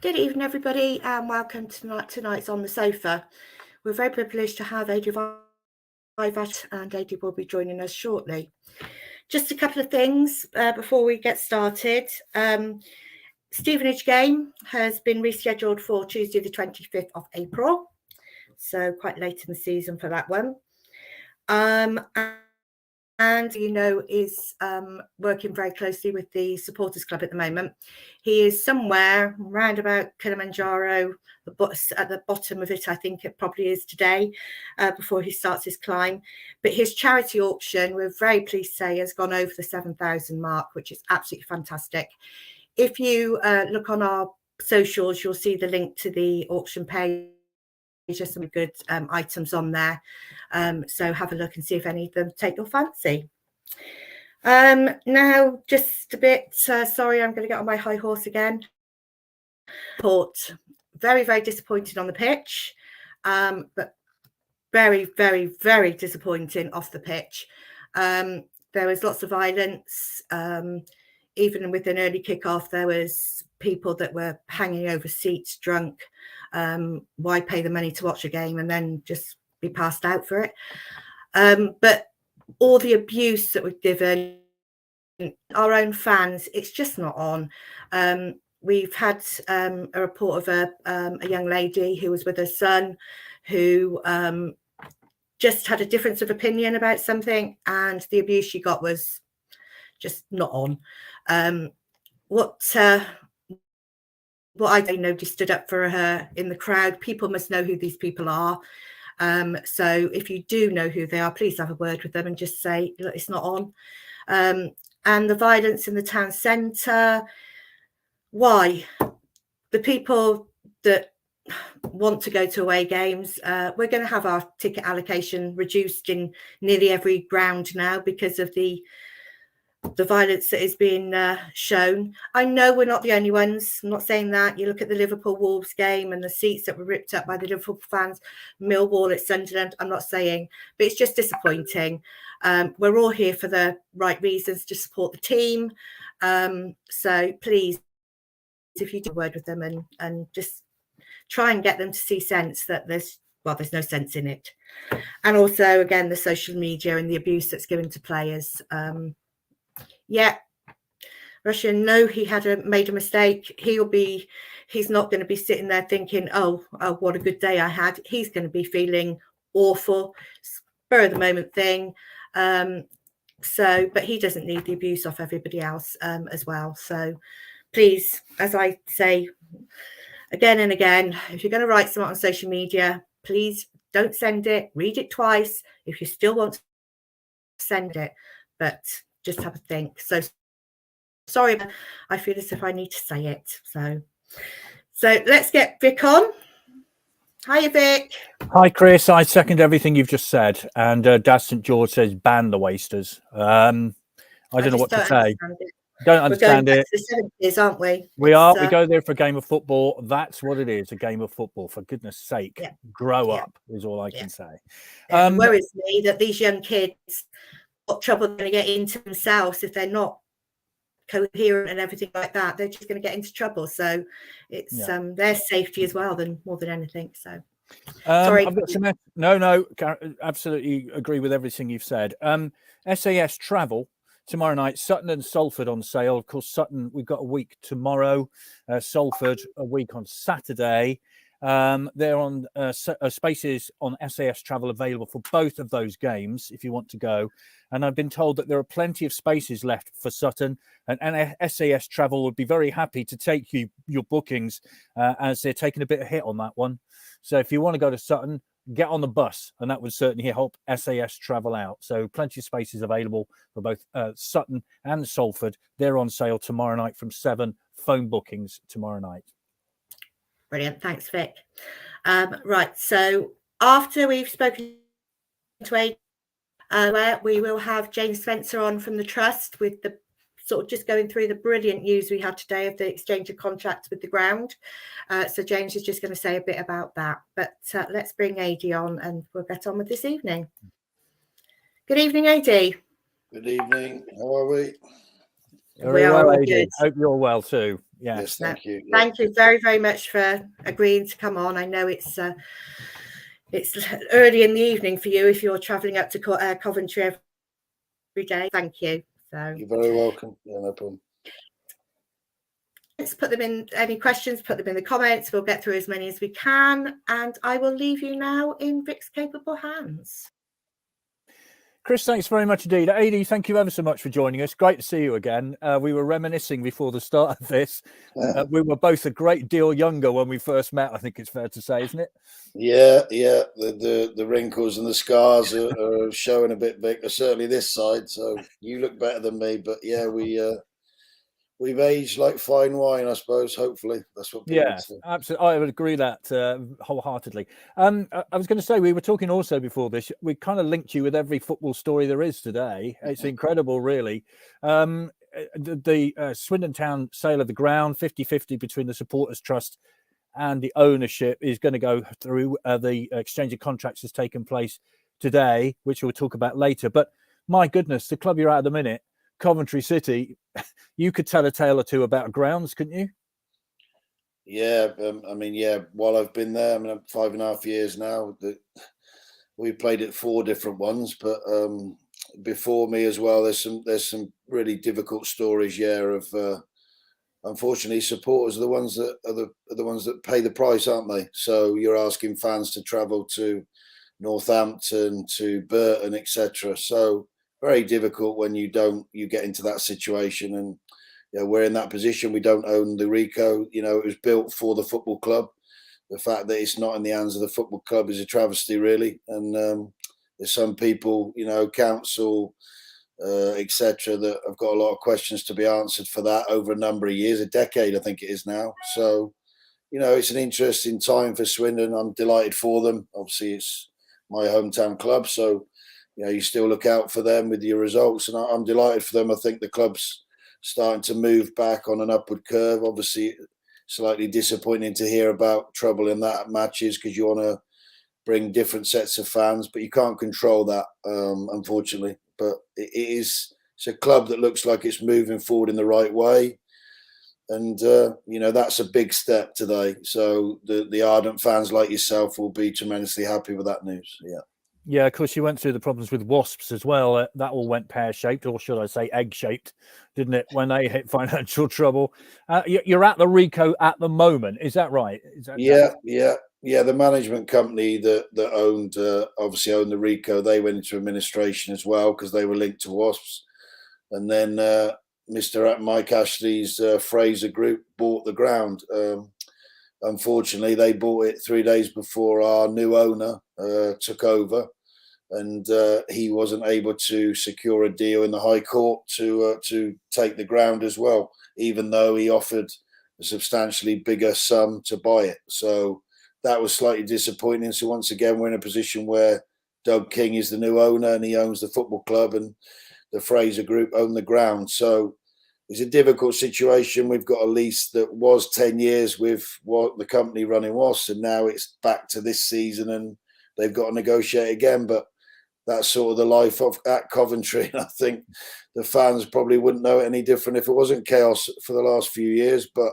Good evening, everybody, and welcome to tonight's On the Sofa. We're very privileged to have Adi Viveash, and Adi will be joining us shortly. Just a couple of things before we get started. Stevenage game has been rescheduled for Tuesday the 25th of April, so quite late in the season for that one. And is working very closely with the supporters club at the moment. He is somewhere round about Kilimanjaro, at the bottom of it. I think it probably is today, before he starts his climb. But his charity auction, we're very pleased to say, has gone over the 7,000 mark, which is absolutely fantastic. If you look on our socials, you'll see the link to the auction page. There's some good items on there, so have a look and see if any of them take your fancy. Now, just a bit, sorry, I'm going to get on my high horse again. Port, very, very disappointed on the pitch, but very, very, very disappointing off the pitch. There was lots of violence. Even with an early kickoff, there was people that were hanging over seats drunk. Why pay the money to watch a game and then just be passed out for it? But all the abuse that we've given our own fans, it's just not on. We've had a report of a young lady who was with her son who just had a difference of opinion about something, and the abuse she got was just not on. What I don't know, just stood up for her in the crowd. People must know who these people are. So if you do know who they are, please have a word with them and just say, look, it's not on. And the violence in the town centre, why? The people that want to go to away games, we're going to have our ticket allocation reduced in nearly every ground now because of the violence that is being shown. I know we're not the only ones. I'm not saying that. You look at the Liverpool Wolves game and the seats that were ripped up by the Liverpool fans, Millwall at Sunderland. I'm not saying, but it's just disappointing. We're all here for the right reasons, to support the team. So please, if you do a word with them and just try and get them to see sense that there's no sense in it. And also, again, the social media and the abuse that's given to players. Yeah, Russia, no, he made a mistake. He's not going to be sitting there thinking, oh, what a good day I had. He's going to be feeling awful, spur of the moment thing. But he doesn't need the abuse off everybody else as well. So please, as I say again and again, if you're going to write something on social media, please don't send it. Read it twice. If you still want to send it, but just have a think. So sorry, I feel as if I need to say it. So let's get Vic on. Hi, Vic. Hi, Chris. I second everything you've just said. And Daz St. George says ban the wasters. I don't know what to say. Don't understand it. We're going back to the 70s, aren't we? We are. We go there for a game of football. That's what it is, a game of football. For goodness sake, grow up is all I can say. It worries me that these young kids, what trouble they're going to get into themselves if they're not coherent and everything like that. They're just going to get into trouble. So it's their safety as well, more than anything. So sorry. I've got some. No, absolutely agree with everything you've said. SAS travel tomorrow night. Sutton and Salford on sale. Of course, Sutton, we've got a week tomorrow. Salford a week on Saturday. They're on spaces on SAS travel available for both of those games if you want to go. And I've been told that there are plenty of spaces left for Sutton, and SAS travel would be very happy to take your bookings as they're taking a bit of hit on that one. So if you want to go to Sutton, get on the bus, and that would certainly help SAS travel out. So plenty of spaces available for both Sutton and Salford. They're on sale tomorrow night from 7. Phone bookings tomorrow night. Brilliant. Thanks, Vic. Right. So after we've spoken to Adi, we will have James Spencer on from the Trust with the sort of just going through the brilliant news we had today of the exchange of contracts with the ground. So James is just going to say a bit about that. But let's bring Adi on and we'll get on with this evening. Good evening, Adi. Good evening. How are we? Very well, Adi. Hope you're well too. Yes. No, thank you. Yeah. thank you very, very much for agreeing to come on. I know it's early in the evening for you if you're travelling up to Coventry every day. Thank you. So You're very welcome. Yeah, no problem. let's put them in. Any questions, put them in the comments. We'll get through as many as we can. And I will leave you now in Vic's capable hands. Chris, thanks very much indeed. Adi, thank you ever so much for joining us. Great to see you again. We were reminiscing before the start of this. We were both a great deal younger when we first met, I think it's fair to say, isn't it? Yeah. The wrinkles and the scars are showing a bit big, certainly this side. So you look better than me, but yeah, we've aged like fine wine, I suppose. Hopefully, that's what people would say. Absolutely. I would agree that wholeheartedly. I was going to say, we were talking also before this. We kind of linked you with every football story there is today. It's incredible, really. The Swindon Town sale of the ground, 50-50 between the Supporters Trust and the ownership, is going to go through. The exchange of contracts has taken place today, which we'll talk about later. But my goodness, the club you're at the minute, Coventry City, you could tell a tale or two about grounds, couldn't you? Yeah, while I've been there, I'm 5.5 years now. We played at 4 different ones, but before me as well, there's some really difficult stories. Yeah, of unfortunately, supporters are the ones that pay the price, aren't they? So you're asking fans to travel to Northampton, to Burton, etc. So very difficult when you get into that situation. And we're in that position. We don't own the Rico. It was built for the football club. The fact that it's not in the hands of the football club is a travesty, really. And there's some people, council, etc., that have got a lot of questions to be answered for that over a number of years, a decade, I think it is now. So, it's an interesting time for Swindon. I'm delighted for them. Obviously, it's my hometown club, so you still look out for them with your results, and I'm delighted for them. I think the club's starting to move back on an upward curve. Obviously, slightly disappointing to hear about trouble in that matches, because you want to bring different sets of fans, but you can't control that, unfortunately. But it's a club that looks like it's moving forward in the right way. And, that's a big step today. So the ardent fans like yourself will be tremendously happy with that news. Yeah. Yeah, of course, you went through the problems with Wasps as well. That all went pear-shaped, or should I say egg-shaped, didn't it, when they hit financial trouble? You're at the Rico at the moment. Is that right? Yeah. The management company that owned, obviously owned the Rico, they went into administration as well because they were linked to Wasps. And then Mr. Mike Ashley's Fraser Group bought the ground. Unfortunately, they bought it 3 days before our new owner took over, and he wasn't able to secure a deal in the High Court to take the ground as well, even though he offered a substantially bigger sum to buy it. So that was slightly disappointing. So once again, we're in a position where Doug King is the new owner and he owns the football club, and the Fraser Group own the ground. So it's a difficult situation. We've got a lease that was 10 years with what the company running was, and now it's back to this season and they've got to negotiate again. But that's sort of the life at Coventry. And I think the fans probably wouldn't know it any different if it wasn't chaos for the last few years. But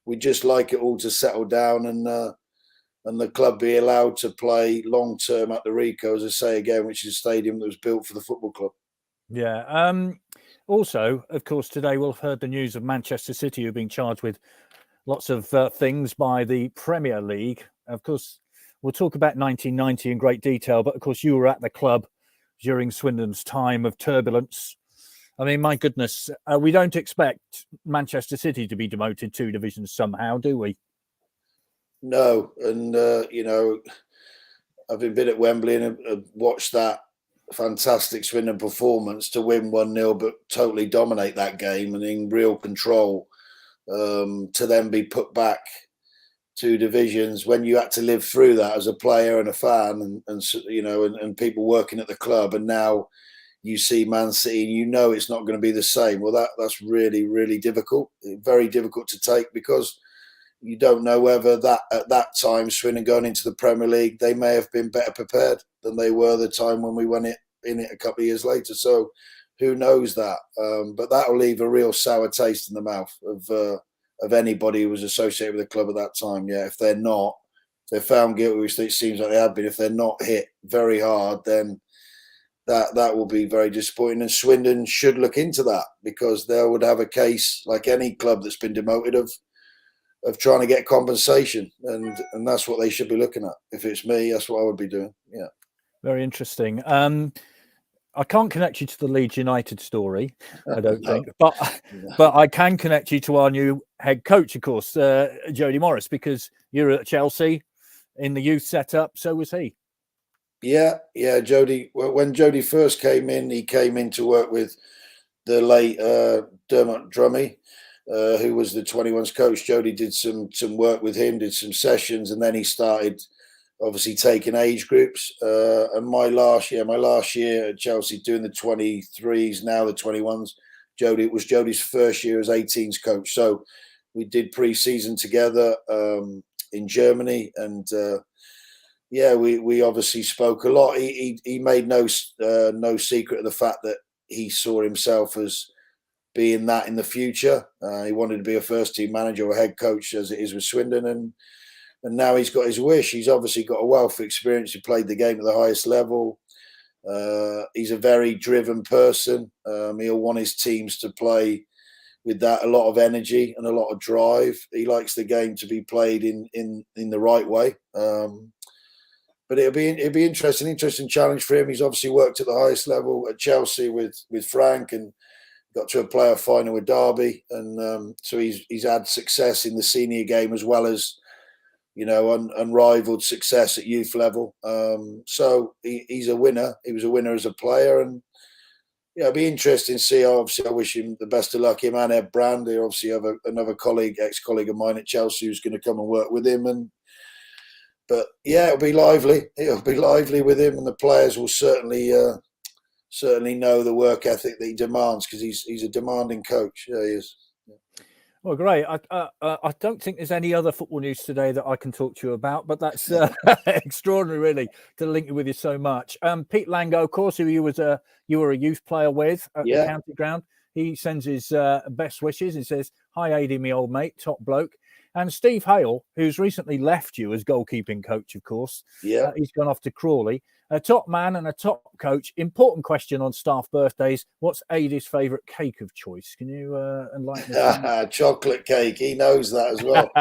we just like it all to settle down and the club be allowed to play long term at the Rico, as I say again, which is a stadium that was built for the football club. Yeah. Also, of course, today we'll have heard the news of Manchester City, who are being charged with lots of things by the Premier League. Of course, we'll talk about 1990 in great detail, but of course, you were at the club during Swindon's time of turbulence. I mean, my goodness, we don't expect Manchester City to be demoted 2 divisions somehow, do we? No, and having been at Wembley and watched that fantastic Swindon performance to win 1-0 but totally dominate that game and in real control, to then be put back 2 divisions when you had to live through that as a player and a fan and people working at the club, and now you see Man City and it's not going to be the same. Well, that's really, really difficult, very difficult to take, because you don't know whether that at that time, Swindon going into the Premier League, they may have been better prepared than they were the time when we won it in it a couple of years later. So who knows that? But that will leave a real sour taste in the mouth of anybody who was associated with the club at that time. Yeah, if they're not, if they're found guilty, which it seems like they have been, if they're not hit very hard, then that will be very disappointing. And Swindon should look into that, because they would have a case, like any club that's been demoted, of trying to get compensation, and that's what they should be looking at. If it's me, that's what I would be doing. Yeah. Very interesting. I can't connect you to the Leeds United story, I don't No. think, but I can connect you to our new head coach, of course, Jody Morris, because you're at Chelsea in the youth setup. So was he. Yeah, Jody. When Jody first came in, he came in to work with the late Dermot Drummy, who was the 21s coach. Jody did some work with him, did some sessions, and then he started obviously taking age groups. And my last year at Chelsea, doing the 23s, now the 21s. It was Jody's first year as 18s coach. So we did pre-season together in Germany, and we obviously spoke a lot. He made no secret of the fact that he saw himself as being that in the future. He wanted to be a first team manager or head coach, as it is with Swindon, and now he's got his wish. He's obviously got a wealth of experience. He played the game at the highest level. He's a very driven person. He'll want his teams to play with that, a lot of energy and a lot of drive. He likes the game to be played in the right way. But it'll be interesting challenge for him. He's obviously worked at the highest level at Chelsea with Frank, and got to a playoff final with Derby, and so he's had success in the senior game as well as, unrivaled success at youth level. So he's a winner. He was a winner as a player, and it'll be interesting to see. Obviously, I wish him the best of luck. Him and Ed Brand. They obviously have another ex-colleague of mine at Chelsea, who's going to come and work with him. But yeah, it'll be lively. It'll be lively with him, and the players will certainly know the work ethic that he demands, because he's a demanding coach. Yeah, he is. Well, great. I don't think there's any other football news today that I can talk to you about, but that's extraordinary, really, to link you with you so much. Pete Lango, of course, who you were a youth player with at the county ground. He sends his best wishes and says, "Hi, Adi, me old mate, top bloke." And Steve Hale, who's recently left you as goalkeeping coach, of course. Yeah. He's gone off to Crawley. A top man and a top coach. Important question on staff birthdays. What's Adi's favourite cake of choice? Can you enlighten us? Chocolate cake. He knows that as well.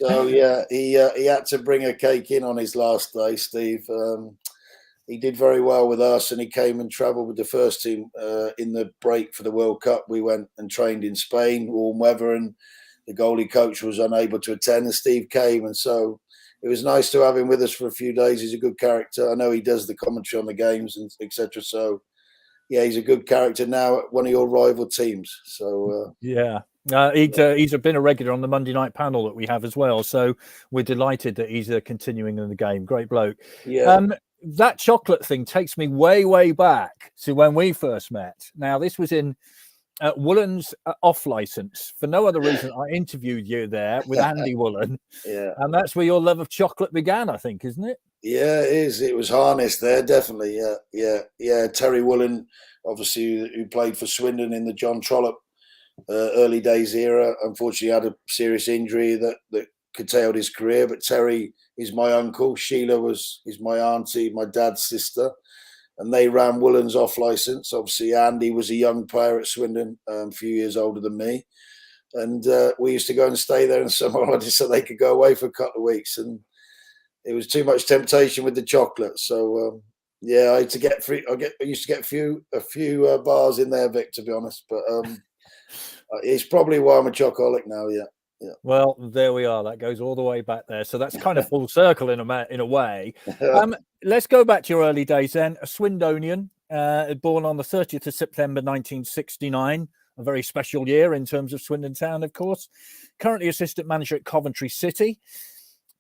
So, yeah, he had to bring a cake in on his last day, Steve. He did very well with us, and he came and travelled with the first team in the break for the World Cup. We went and trained in Spain, warm weather, and the goalie coach was unable to attend, and Steve came, and so it was nice to have him with us for a few days. He's a good character. I know he does the commentary on the games and etc. So, yeah, he's a good character now at one of your rival teams. So, yeah. He's been a regular on the Monday night panel that we have as well. So we're delighted that he's continuing in the game. Great bloke. Yeah. That chocolate thing takes me way, way back to when we first met. Now, this was in Woolen's off license. For no other reason, I interviewed you there with Andy Woolen. Yeah. And that's where your love of chocolate began, I think, isn't it? Yeah, it is. It was harnessed there, definitely. Yeah. Terry Woolen, obviously, who played for Swindon in the John Trollope early days era, unfortunately had a serious injury that curtailed his career. But Terry is my uncle. Sheila is my auntie, my dad's sister. And they ran Woolen's off license. Obviously, Andy was a young player at Swindon, a few years older than me. And we used to go and stay there in summer holidays so they could go away for a couple of weeks. And it was too much temptation with the chocolate. So, I had to get free. I used to get a few bars in there, Vic, to be honest. But it's probably why I'm a chocoholic now, yeah. Yeah. Well, there we are. That goes all the way back there. So that's kind of full circle in a way. Let's go back to your early days then. A Swindonian, born on the 30th of September 1969. A very special year in terms of Swindon Town, of course. Currently assistant manager at Coventry City.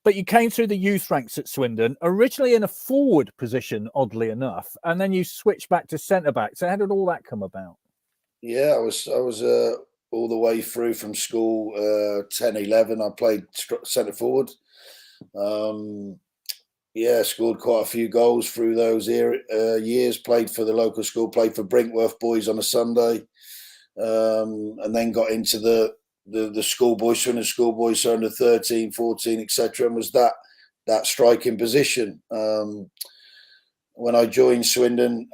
But you came through the youth ranks at Swindon, originally in a forward position, oddly enough, and then you switched back to centre-back. So how did all that come about? Yeah, I was all the way through from school, 10, 11. I played centre forward. Scored quite a few goals through those years. Played for the local school, played for Brinkworth boys on a Sunday, and then got into the the schoolboys, Swindon schoolboys, so under 13, 14, etc., and was that striking position. When I joined Swindon,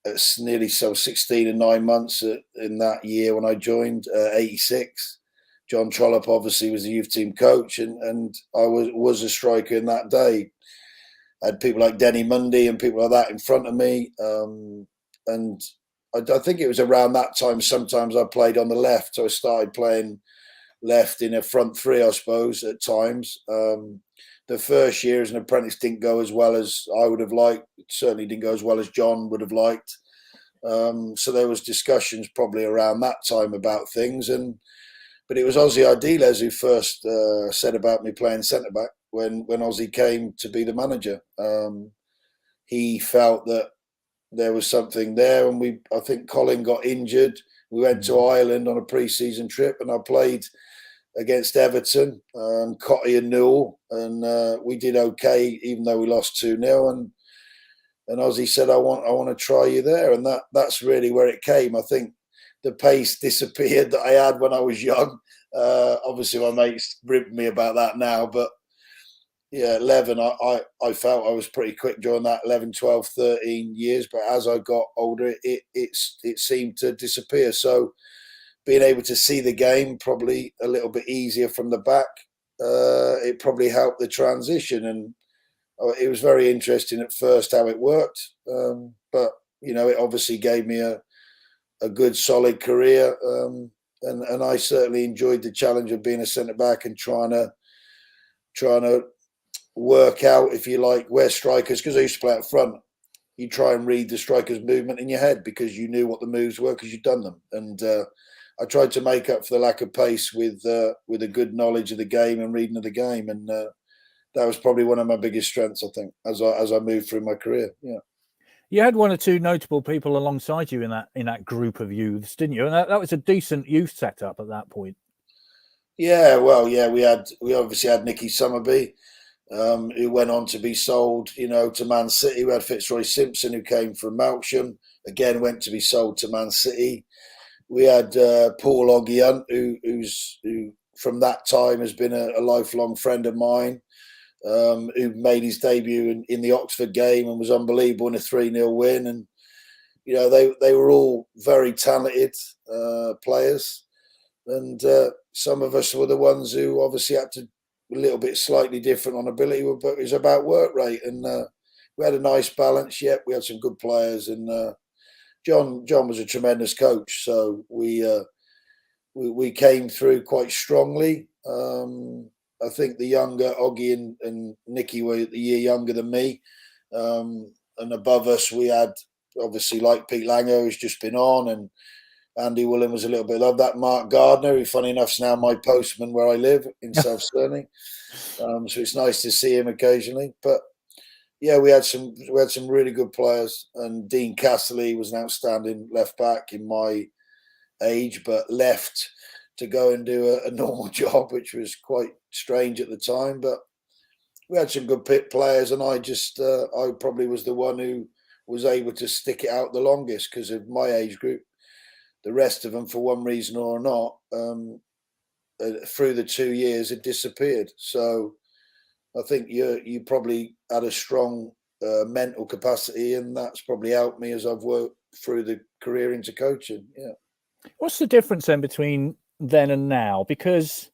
it's nearly 16 and 9 months in that year when I joined, 86. John Trollope obviously was the youth team coach, and I was a striker in that day. I had people like Denny Mundy and people like that in front of me, and I think it was around that time. Sometimes I played on the left, so I started playing left in a front three, I suppose, at times. The first year as an apprentice didn't go as well as I would have liked. It certainly didn't go as well as John would have liked. So there was discussions probably around that time about things, but it was Ozzy Ardiles who first said about me playing centre back when Ozzy came to be the manager. He felt that there was something there, and I think Colin got injured. We went to Ireland on a pre-season trip, and I played against Everton, Cotty and Newell, and we did okay, even though we lost 2-0. And Ozzy said, "I want to try you there," and that's really where it came. I think the pace disappeared that I had when I was young. Obviously, my mates rib me about that now, but yeah, 11, I felt I was pretty quick during that 11, 12, 13 years. But as I got older, it seemed to disappear. So being able to see the game probably a little bit easier from the back, it probably helped the transition. And it was very interesting at first how it worked. But, it obviously gave me a good, solid career. And I certainly enjoyed the challenge of being a centre-back and trying to work out, if you like, where strikers, because I used to play up front, you try and read the striker's movement in your head because you knew what the moves were because you'd done them. And I tried to make up for the lack of pace with a good knowledge of the game and reading of the game. And that was probably one of my biggest strengths, I think, as I moved through my career. Yeah. You had one or two notable people alongside you in that group of youths, didn't you? And that was a decent youth setup at that point. Yeah, well, yeah, we obviously had Nicky Summerby, who went on to be sold, to Man City. We had Fitzroy Simpson, who came from Melksham, again went to be sold to Man City. We had Paul Oggy, who from that time has been a lifelong friend of mine, who made his debut in the Oxford game and was unbelievable in a 3-0 win. And they were all very talented players, and some of us were the ones who obviously had to a little bit slightly different on ability, but it was about work rate, and we had a nice balance. Yet we had some good players, and John was a tremendous coach, so we came through quite strongly. I think the younger Oggy and Nicky were a year younger than me, and above us we had obviously like Pete Langer, who's just been on, and Andy Willen was a little bit of that. Mark Gardner, who, funny enough, is now my postman where I live in South Stirling. So it's nice to see him occasionally. But yeah, we had some really good players, and Dean Castley was an outstanding left back in my age, but left to go and do a normal job, which was quite strange at the time. But we had some good pit players, and I probably was the one who was able to stick it out the longest because of my age group. The rest of them, for one reason or not, through the 2 years, it disappeared. So I think you probably had a strong mental capacity, and that's probably helped me as I've worked through the career into coaching. Yeah. What's the difference then between then and now? Because,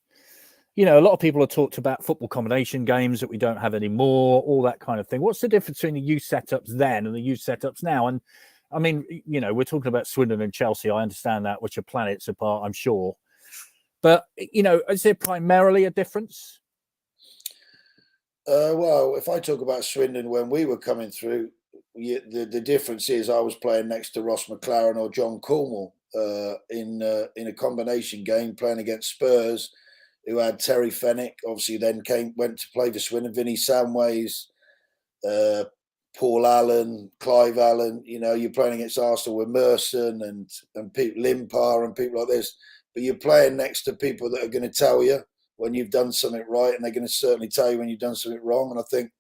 a lot of people have talked about football combination games that we don't have anymore, all that kind of thing. What's the difference between the youth setups then and the youth setups now? And I mean, we're talking about Swindon and Chelsea. I understand that, which are planets apart, I'm sure. But, is there primarily a difference? Well, if I talk about Swindon when we were coming through, the difference is I was playing next to Ross McLaren or John Cornwall in a combination game, playing against Spurs, who had Terry Fenwick, obviously then went to play for Swindon, Vinnie Samways, Paul Allen, Clive Allen. You're playing against Arsenal with Merson and people, Limpar and people like this. But you're playing next to people that are going to tell you when you've done something right, and they're going to certainly tell you when you've done something wrong. And I think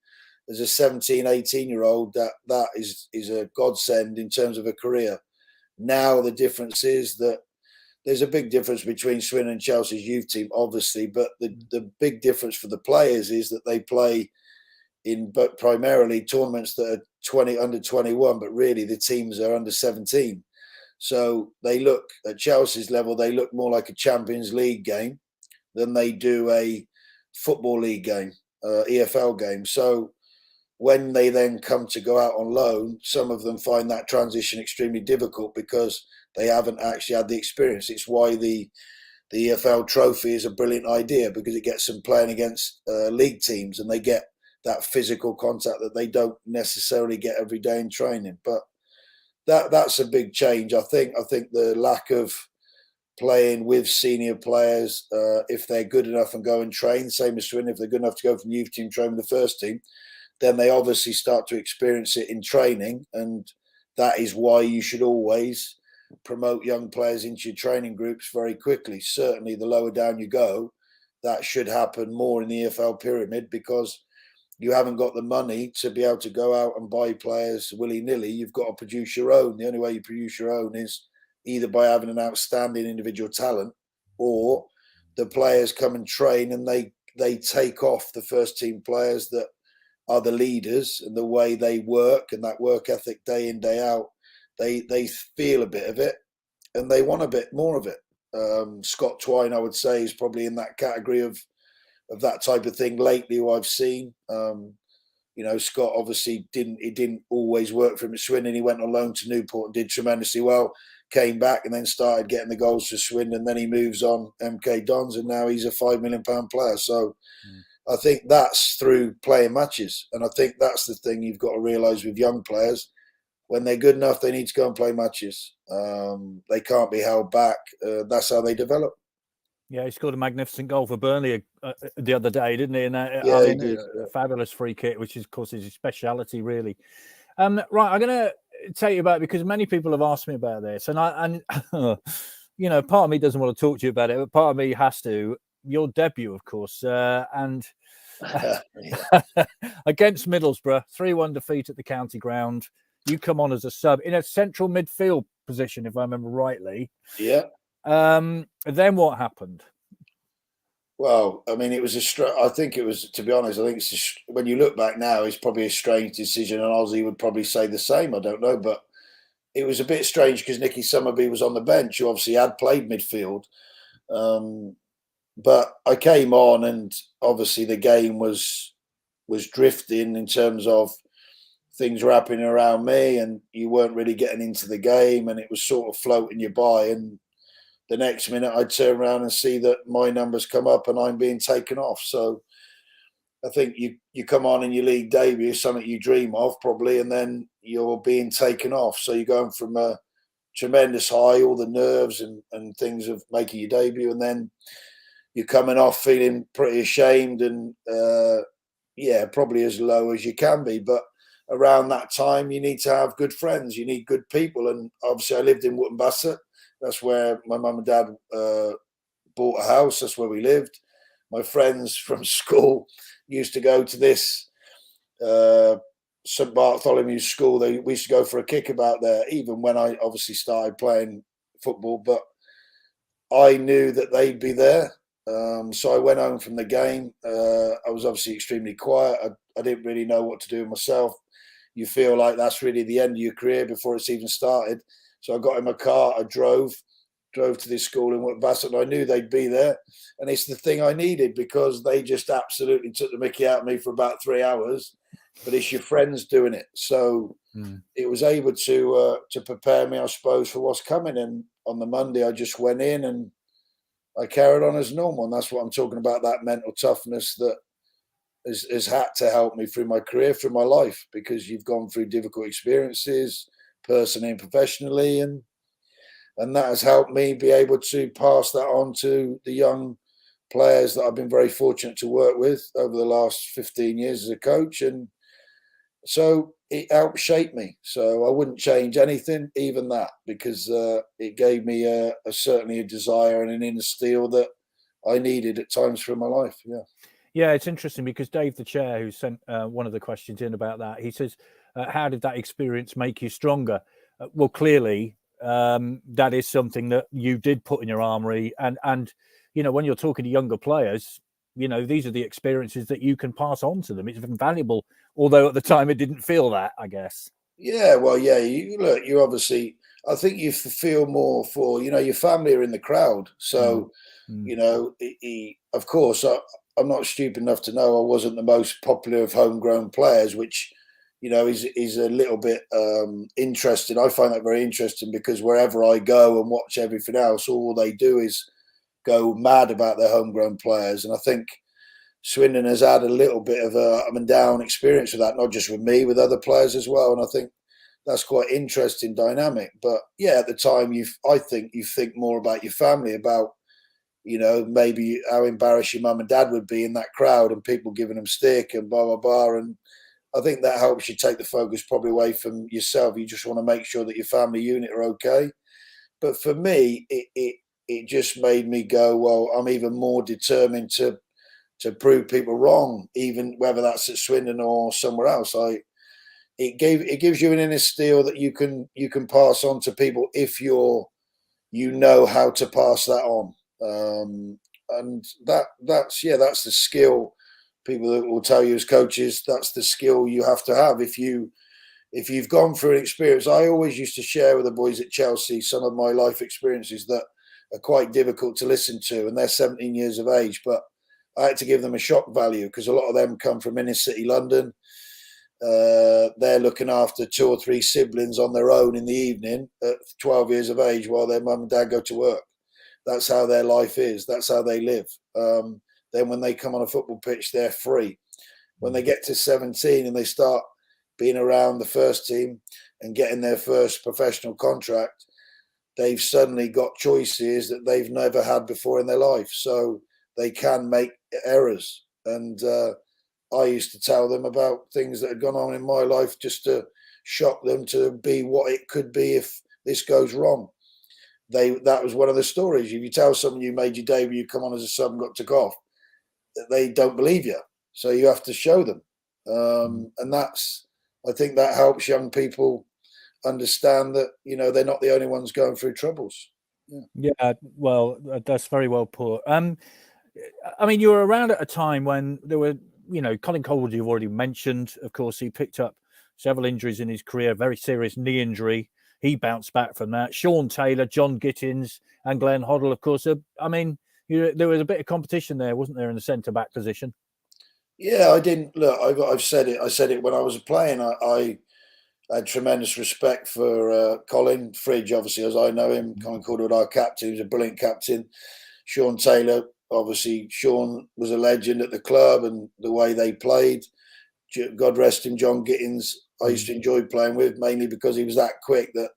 as a 17, 18-year-old, that is a godsend in terms of a career. Now the difference is that there's a big difference between Swindon and Chelsea's youth team, obviously, but the big difference for the players is that they play in but primarily tournaments that are under 21, but really the teams are under 17. So they look at Chelsea's level, they look more like a Champions League game than they do a Football League game, EFL game. So when they then come to go out on loan, some of them find that transition extremely difficult because they haven't actually had the experience. It's why the EFL trophy is a brilliant idea, because it gets them playing against league teams and they get that physical contact that they don't necessarily get every day in training. But that's a big change. I think the lack of playing with senior players, if they're good enough and go and train, same as Swindon, if they're good enough to go from the youth team, train with the first team, then they obviously start to experience it in training. And that is why you should always promote young players into your training groups very quickly. Certainly the lower down you go, that should happen more in the EFL pyramid, because you haven't got the money to be able to go out and buy players willy-nilly. You've got to produce your own. The only way you produce your own is either by having an outstanding individual talent, or the players come and train and they take off the first team players that are the leaders, and the way they work and that work ethic day in, day out, they feel a bit of it and they want a bit more of it. Scott Twine, I would say, is probably in that category of that type of thing lately, who I've seen. Scott obviously didn't always work for him at Swindon. He went on loan to Newport and did tremendously well, came back and then started getting the goals for Swindon. Then he moves on MK Dons and now he's a £5 million player. So I think that's through playing matches. And I think that's the thing you've got to realise with young players. When they're good enough, they need to go and play matches. They can't be held back. That's how they develop. Yeah, he scored a magnificent goal for Burnley the other day, didn't he? And he did. A fabulous free kick, which is, of course, is his speciality, really. Right, I'm going to tell you about it because many people have asked me about this, and part of me doesn't want to talk to you about it, but part of me has to. Your debut, of course, and against Middlesbrough, 3-1 defeat at the county ground. You come on as a sub in a central midfield position, if I remember rightly. Yeah. Then what happened? Well, I mean, it was I think it was, to be honest, I think it's when you look back now, it's probably a strange decision, and Ozzy would probably say the same. I don't know, but it was a bit strange because Nicky Summerby was on the bench, who obviously had played midfield. But I came on, and obviously the game was drifting in terms of things were happening around me, and you weren't really getting into the game, and it was sort of floating you by. And the next minute I'd turn around and see that my numbers come up and I'm being taken off. So I think you come on in your league debut, something you dream of probably, and then you're being taken off. So you're going from a tremendous high, all the nerves and things of making your debut, and then you're coming off feeling pretty ashamed and, probably as low as you can be. But around that time, you need to have good friends. You need good people. And obviously I lived in Wootton Bassett. That's where my mum and dad bought a house. That's where we lived. My friends from school used to go to this St Bartholomew's school. We used to go for a kickabout there, even when I obviously started playing football. But I knew that they'd be there. So I went home from the game. I was obviously extremely quiet. I didn't really know what to do with myself. You feel like that's really the end of your career before it's even started. So I got in my car, I drove to this school in Wootton Bassett, and I knew they'd be there. And it's the thing I needed, because they just absolutely took the mickey out of me for about 3 hours. But it's your friends doing it. So it was able to prepare me, I suppose, for what's coming. And on the Monday, I just went in and I carried on as normal. And that's what I'm talking about, that mental toughness that has had to help me through my career, through my life, because you've gone through difficult experiences, personally and professionally, and that has helped me be able to pass that on to the young players that I've been very fortunate to work with over the last 15 years as a coach. And so it helped shape me. So I wouldn't change anything, even that, because it gave me certainly a desire and an inner steel that I needed at times through my life. Yeah, it's interesting because Dave, the chair, who sent one of the questions in about that, he says, how did that experience make you stronger? Well, clearly, that is something that you did put in your armory. And when you're talking to younger players, these are the experiences that you can pass on to them. It's invaluable, although at the time it didn't feel that, I guess. Yeah, well, yeah. You obviously, I think you feel more for, your family are in the crowd. So, of course, I'm not stupid enough to know I wasn't the most popular of homegrown players, which, is a little bit interesting. I find that very interesting because wherever I go and watch everything else, all they do is go mad about their homegrown players. And I think Swindon has had a little bit of a up and down experience with that, not just with me, with other players as well. And I think that's quite interesting dynamic. But yeah, at the time, I think you think more about your family, about maybe how embarrassed your mum and dad would be in that crowd and people giving them stick and blah blah blah. And I think that helps you take the focus probably away from yourself. You just want to make sure that your family unit are okay. But for me, it just made me go, well, I'm even more determined to prove people wrong, even whether that's at Swindon or somewhere else. It gives you an inner steel that you can pass on to people if you know how to pass that on. And that's the skill. People that will tell you as coaches, that's the skill you have to have if you've gone through an experience. I always used to share with the boys at Chelsea some of my life experiences that are quite difficult to listen to, and they're 17 years of age, but I had to give them a shock value because a lot of them come from inner city London. They're looking after 2 or 3 siblings on their own in the evening at 12 years of age while their mum and dad go to work. That's how their life is. That's how they live. Then when they come on a football pitch, they're free. When they get to 17 and they start being around the first team and getting their first professional contract, they've suddenly got choices that they've never had before in their life. So they can make errors. And I used to tell them about things that had gone on in my life just to shock them to be what it could be if this goes wrong. That was one of the stories. If you tell someone you made your debut, you come on as a sub and got took off, they don't believe you. So you have to show them. And I think that helps young people understand that, they're not the only ones going through troubles. Yeah, well, that's very well put. I mean, you were around at a time when there were, Colin Colwood, you've already mentioned. Of course, he picked up several injuries in his career, very serious knee injury. He bounced back from that. Sean Taylor, John Gittins, and Glenn Hoddle, of course. There was a bit of competition there, wasn't there, in the centre-back position? Yeah, I didn't look. I've said it. I said it when I was playing. I had tremendous respect for Colin Fridge, obviously, as I know him. Colin Calderwood, our captain, he was a brilliant captain. Sean Taylor, obviously, Sean was a legend at the club and the way they played. God rest him, John Gittins, I used to enjoy playing with, mainly because he was that quick that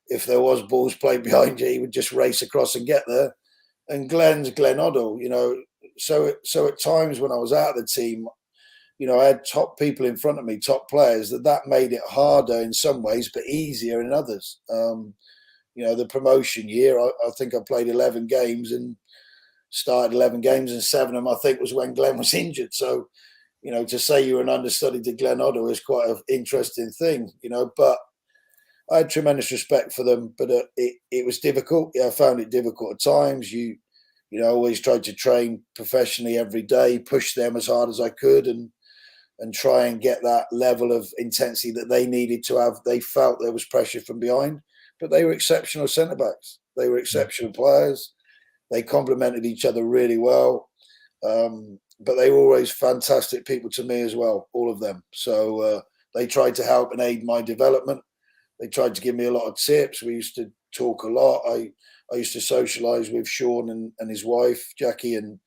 if there was balls played behind you, he would just race across and get there. And Glenn Hoddle, so at times when I was out of the team, I had top people in front of me, top players, that made it harder in some ways, but easier in others. The promotion year, I think I played 11 games and started 11 games, and 7 of them, I think, was when Glenn was injured. So, to say you were an understudy to Glenn Hoddle is quite an interesting thing, but I had tremendous respect for them, but it was difficult. Yeah, I found it difficult at times. I always tried to train professionally every day, push them as hard as I could, and try and get that level of intensity that they needed to have. They felt there was pressure from behind, but they were exceptional centre backs. They were exceptional players. They complemented each other really well. But they were always fantastic people to me as well, all of them. So they tried to help and aid my development. They tried to give me a lot of tips. We used to talk a lot. I used to socialise with Sean and his wife, Jackie, and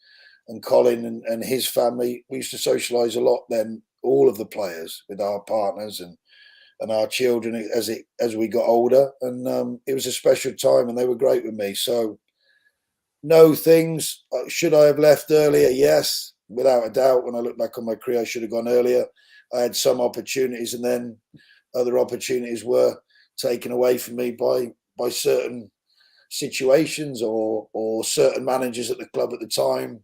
Colin and his family. We used to socialise a lot then, all of the players, with our partners and our children as we got older. And it was a special time, and they were great with me. So no things. Should I have left earlier? Yes, without a doubt. When I look back on my career, I should have gone earlier. I had some opportunities, and then other opportunities were taken away from me by certain situations or certain managers at the club at the time,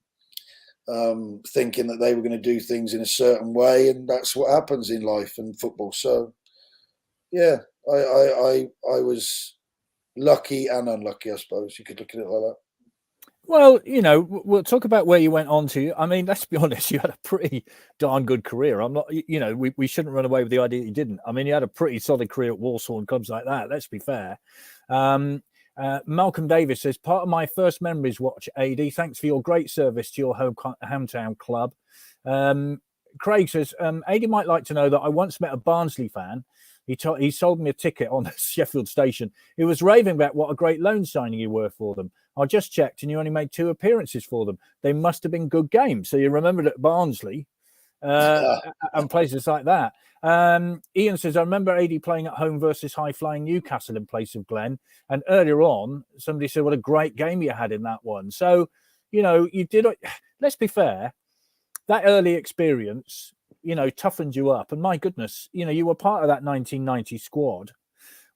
thinking that they were going to do things in a certain way, and that's what happens in life and football. So, yeah, I was lucky and unlucky, I suppose. You could look at it like that. Well, we'll talk about where you went on to. I mean, let's be honest, you had a pretty darn good career. I'm not, we shouldn't run away with the idea that you didn't. I mean, you had a pretty solid career at Walsall and clubs like that. Let's be fair. Malcolm Davis says, part of my first memories watch Adi. Thanks for your great service to your hometown club. Craig says, Adi might like to know that I once met a Barnsley fan. He sold me a ticket on the Sheffield station. He was raving about what a great loan signing you were for them. I just checked and you only made 2 appearances for them. They must have been good games. So you remembered at Barnsley and places like that. Ian says, I remember AD playing at home versus high-flying Newcastle in place of Glenn. And earlier on, somebody said, what a great game you had in that one. So, you did. Let's be fair. That early experience, toughened you up. And my goodness, you were part of that 1990 squad,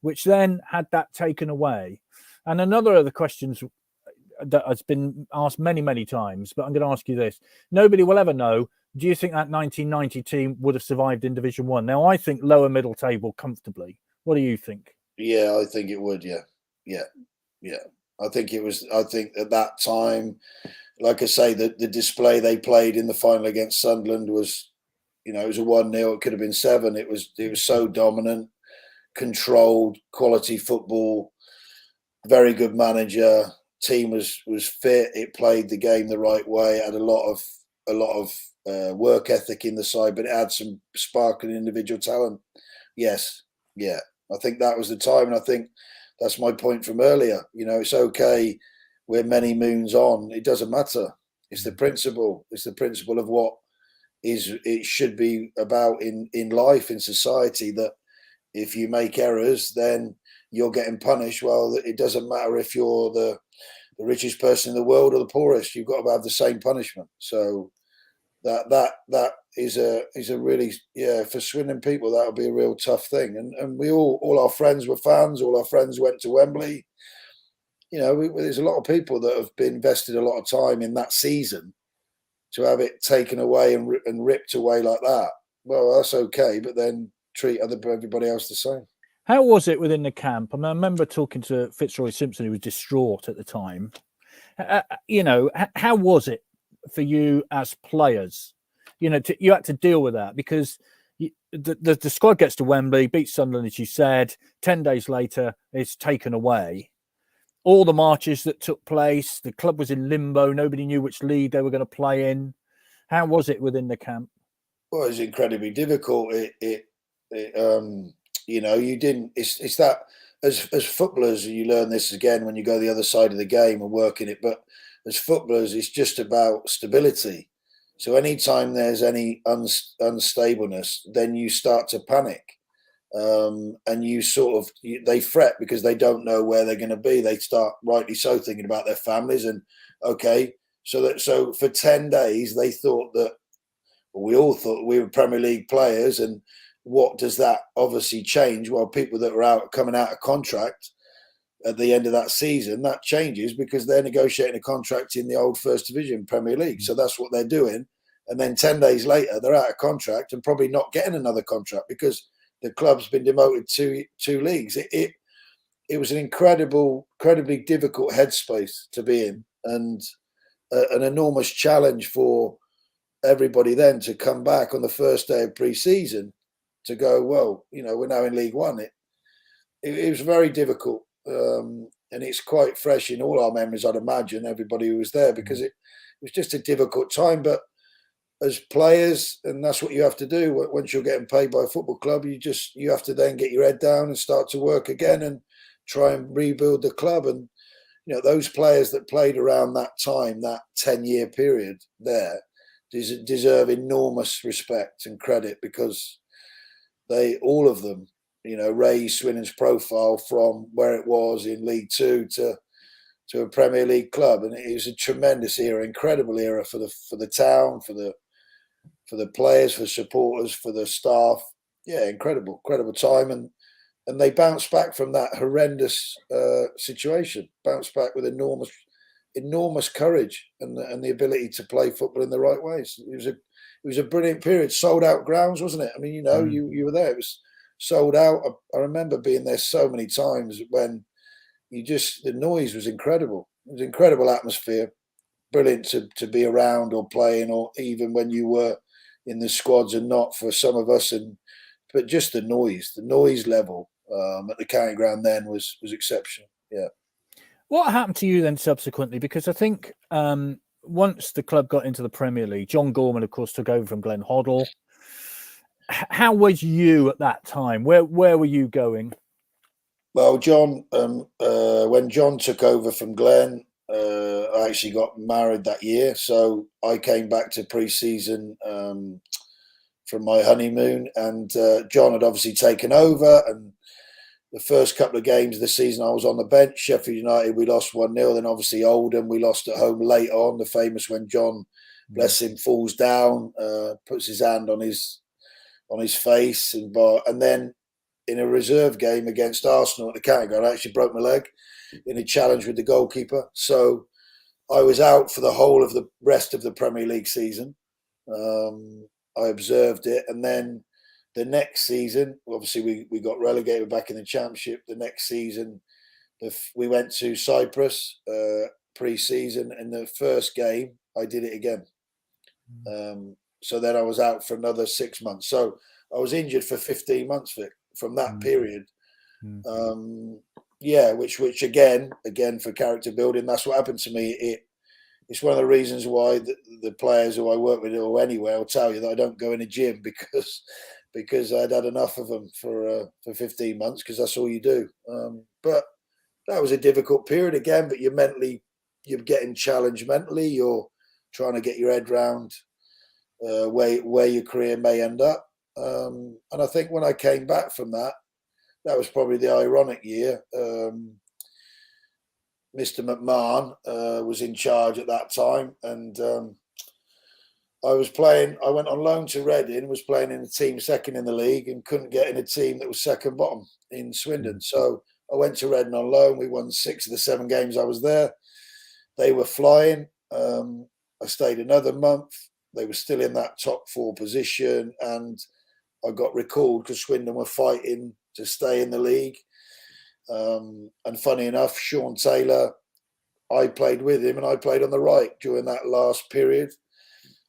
which then had that taken away. And another of the questions that has been asked many, many times, but I'm going to ask you this. Nobody will ever know. Do you think that 1990 team would have survived in Division 1? Now, I think lower middle table comfortably. What do you think? Yeah, I think it would. Yeah. I think at that time, like I say, the display they played in the final against Sunderland was, it was a 1-0. It could have been 7. It was so dominant, controlled, quality football, very good manager. Team was fit. It played the game the right way. Had a lot of work ethic in the side, but it had some sparkling individual talent. Yes, yeah. I think that was the time, and I think that's my point from earlier. It's okay. We're many moons on. It doesn't matter. It's the principle. It's the principle of what it should be about in life, in society, that if you make errors, then you're getting punished. Well, it doesn't matter if you're the richest person in the world or the poorest. You've got to have the same punishment. So that is a really, for Swindon people, that would be a real tough thing. And we all our friends were fans. All our friends went to Wembley. There's a lot of people that have been invested a lot of time in that season. To have it taken away and ripped away like that, well, that's okay. But then treat everybody else the same. How was it within the camp? I mean, I remember talking to Fitzroy Simpson, who was distraught at the time. How was it for you as players? You had to deal with that because the squad gets to Wembley, beats Sunderland, as you said. 10 days later, it's taken away. All the marches that took place, the club was in limbo. Nobody knew which league they were going to play in. How was it within the camp? Well, it was incredibly difficult. You didn't. It's that as footballers, you learn this again when you go the other side of the game and work in it. But as footballers, it's just about stability. So anytime there's any unstableness, then you start to panic. And they fret because they don't know where they're going to be. They start, rightly so, thinking about their families. And so for 10 days they thought that, we all thought we were Premier League players. And what does that obviously change? Well, people that were coming out of contract at the end of that season, that changes because they're negotiating a contract in the old First Division Premier League. So that's what they're doing. And then 10 days later they're out of contract and probably not getting another contract because the club's been demoted to 2 leagues. It was an incredibly difficult headspace to be in, and an enormous challenge for everybody then to come back on the first day of pre-season to go, well, we're now in League One. It was very difficult, and it's quite fresh in all our memories, I'd imagine, everybody who was there, because it was just a difficult time. But as players, and that's what you have to do once you're getting paid by a football club, you have to then get your head down and start to work again and try and rebuild the club. And those players that played around that time, that 10-year period there, deserve enormous respect and credit, because all of them raised Swindon's profile from where it was in League Two to a Premier League club. And it was a tremendous era, incredible era for the town, for the players, for the supporters, for the staff. Yeah, incredible time. And they bounced back from that horrendous situation, bounced back with enormous courage and the ability to play football in the right ways. It was a brilliant period. Sold out grounds, wasn't it? I mean, you were there. It was sold out. I remember being there so many times when the noise was incredible. It was an incredible atmosphere, brilliant to be around or playing, or even when you were in the squads and not for some of us. But just the noise level at the county ground then was exceptional. Yeah. What happened to you then subsequently? Because I think once the club got into the Premier League, John Gorman, of course, took over from Glenn Hoddle. How was you at that time? Where were you going? Well, John, when John took over from Glenn, I actually got married that year. So I came back to pre-season from my honeymoon, and John had obviously taken over. And the first couple of games of the season, I was on the bench. Sheffield United, we lost 1-0. Then obviously Oldham, we lost at home late on. The famous when John, bless him, falls down, puts his hand on his face, and then in a reserve game against Arsenal at the county ground, I actually broke my leg in a challenge with the goalkeeper. So I was out for the whole of the rest of the Premier League season. I observed it, and then the next season, obviously we got relegated back in the Championship. The next season, we went to Cyprus pre-season, and the first game I did it again. So then I was out for another 6 months. So I was injured for 15 months, Vic, from that period. Which again for character building, that's what happened to me. It's one of the reasons why the players who I work with or anywhere will tell you that I don't go in a gym because I'd had enough of them for 15 months, because that's all you do. But that was a difficult period again. But you're getting challenged mentally. You're trying to get your head round where your career may end up. And I think when I came back from that was probably the ironic year. Mr. McMahon was in charge at that time, and I was playing. I went on loan to Reading, was playing in a team second in the league, and couldn't get in a team that was second bottom in Swindon. So I went to Reading on loan. We won 6 of the 7 games I was there. They were flying. I stayed another month. They were still in that top 4 position, and I got recalled because Swindon were fighting to stay in the league. And funny enough, Sean Taylor, I played with him, and I played on the right during that last period.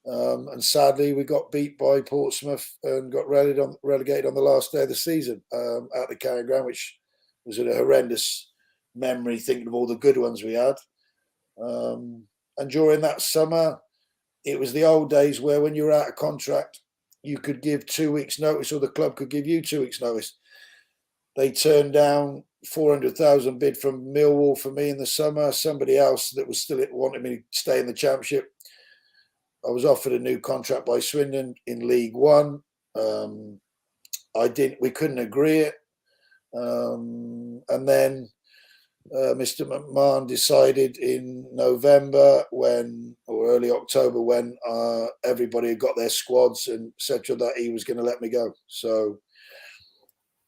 And sadly, we got beat by Portsmouth and got relegated on the last day of the season at the county ground, which was a horrendous memory, thinking of all the good ones we had. And during that summer, it was the old days where when you were out of contract, you could give 2 weeks' notice, or the club could give you 2 weeks' notice. They turned down 400,000 bid from Millwall for me in the summer. Somebody else that was still wanted me to stay in the Championship. I was offered a new contract by Swindon in League One. We couldn't agree it. And then Mr. McMahon decided in November or early October, when everybody had got their squads and etc., that he was going to let me go. So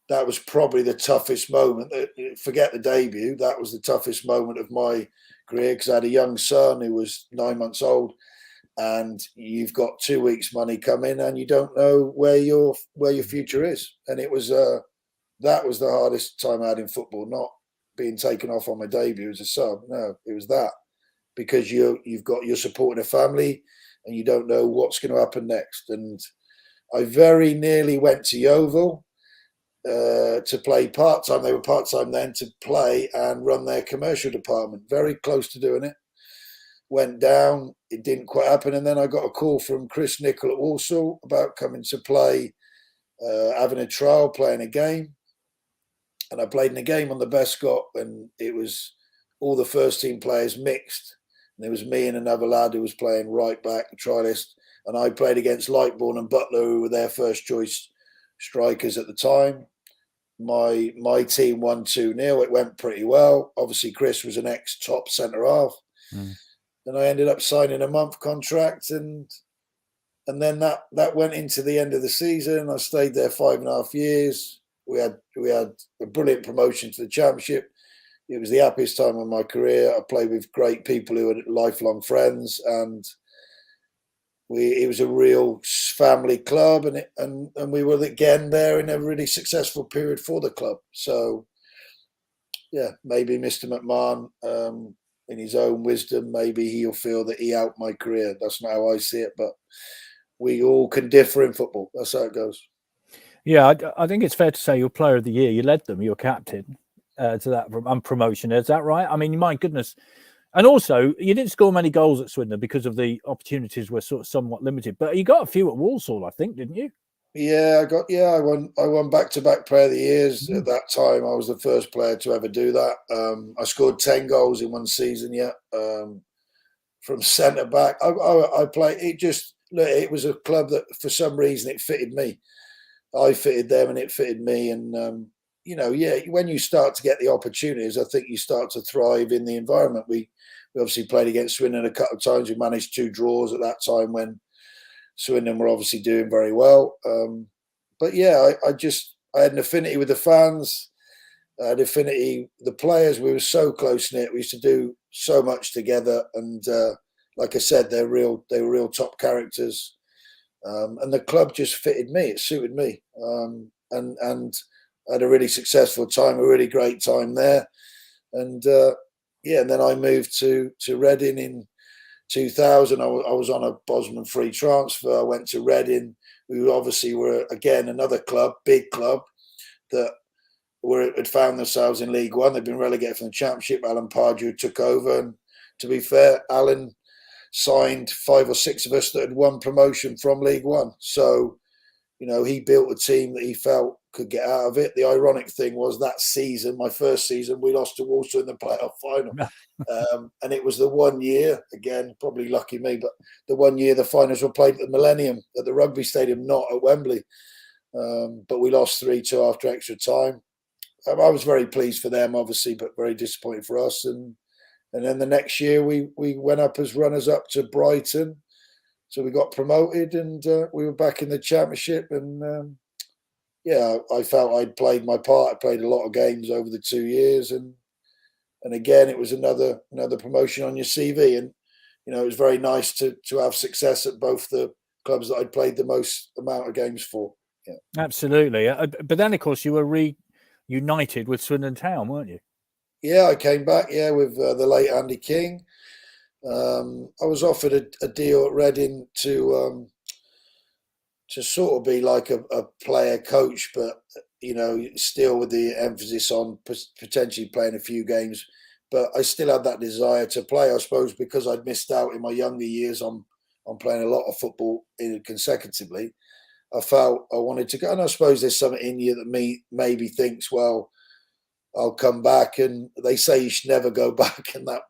that was probably the toughest moment. Forget the debut. That was the toughest moment of my career, because I had a young son who was 9 months old, and you've got 2 weeks' money coming, and you don't know where your future is. And it was that was the hardest time I had in football, not being taken off on my debut as a sub. No, it was that, because you're supporting a family, and you don't know what's going to happen next. And I very nearly went to Yeovil to play part-time. They were part-time then, to play and run their commercial department. Very close to doing it. Went down. It didn't quite happen. And then I got a call from Chris Nicholl at Walsall about coming to play, having a trial, playing a game. And I played in a game on the Bescot, and it was all the first team players mixed. And there was me and another lad who was playing right back, the trialist. And I played against Lightbourne and Butler, who were their first choice strikers at the time. My team won 2-0. It went pretty well. Obviously, Chris was an ex-top centre-half. And I ended up signing a month contract, and then that went into the end of the season. I stayed there 5.5 years. We had a brilliant promotion to the Championship. It was the happiest time of my career. I played with great people who were lifelong friends, and it was a real family club, and we were again there in a really successful period for the club. So yeah, maybe Mr. McMahon, in his own wisdom, maybe he'll feel that he helped my career. That's not how I see it, but we all can differ in football. That's how it goes. Yeah, I think it's fair to say you're player of the year. You led them, you're captain to that promotion. Is that right? I mean, my goodness. And also, you didn't score many goals at Swindon because of the opportunities were sort of somewhat limited. But you got a few at Walsall, I think, didn't you? Yeah, I won back-to-back player of the years. At that time, I was the first player to ever do that. I scored 10 goals in one season, from centre back. I played it. Just look, it was a club that for some reason it fitted me. I fitted them and it fitted me. And when you start to get the opportunities, I think you start to thrive in the environment. We obviously played against Swindon a couple of times. We managed 2 draws at that time when Swindon were obviously doing very well. But yeah, I had an affinity with the fans. I had affinity with the players. We were so close knit. We used to do so much together. And like I said, they were real top characters. And the club just fitted me. It suited me. And I had a really successful time, a really great time there. And and then I moved to Reading in 2000. I was on a Bosman free transfer. I went to Reading. We obviously were, again, another club, big club, that had found themselves in League One. They'd been relegated from the Championship. Alan Pardew took over. And to be fair, Alan signed 5 or 6 of us that had won promotion from League One. So, he built a team that he felt could get out of it. The ironic thing was that season, my first season, we lost to Walsall in the playoff final. And it was the one year, again, probably lucky me, but the one year the finals were played at the Millennium, at the rugby stadium, not at Wembley. But we lost 3-2 after extra time. I was very pleased for them, obviously, but very disappointed for us. And then the next year we went up as runners-up to Brighton. So we got promoted and we were back in the Championship. And I felt I'd played my part. I played a lot of games over the 2 years. And again, it was another promotion on your CV. And, it was very nice to have success at both the clubs that I'd played the most amount of games for. Yeah. Absolutely. But then, of course, you were reunited with Swindon Town, weren't you? Yeah, I came back, with the late Andy King. I was offered a deal at Reading to sort of be like a player coach, but still with the emphasis on potentially playing a few games. But I still had that desire to play, I suppose, because I'd missed out in my younger years on playing a lot of football consecutively. I felt I wanted to go, and I suppose there's something in you that maybe thinks, well, I'll come back, and they say you should never go back, and that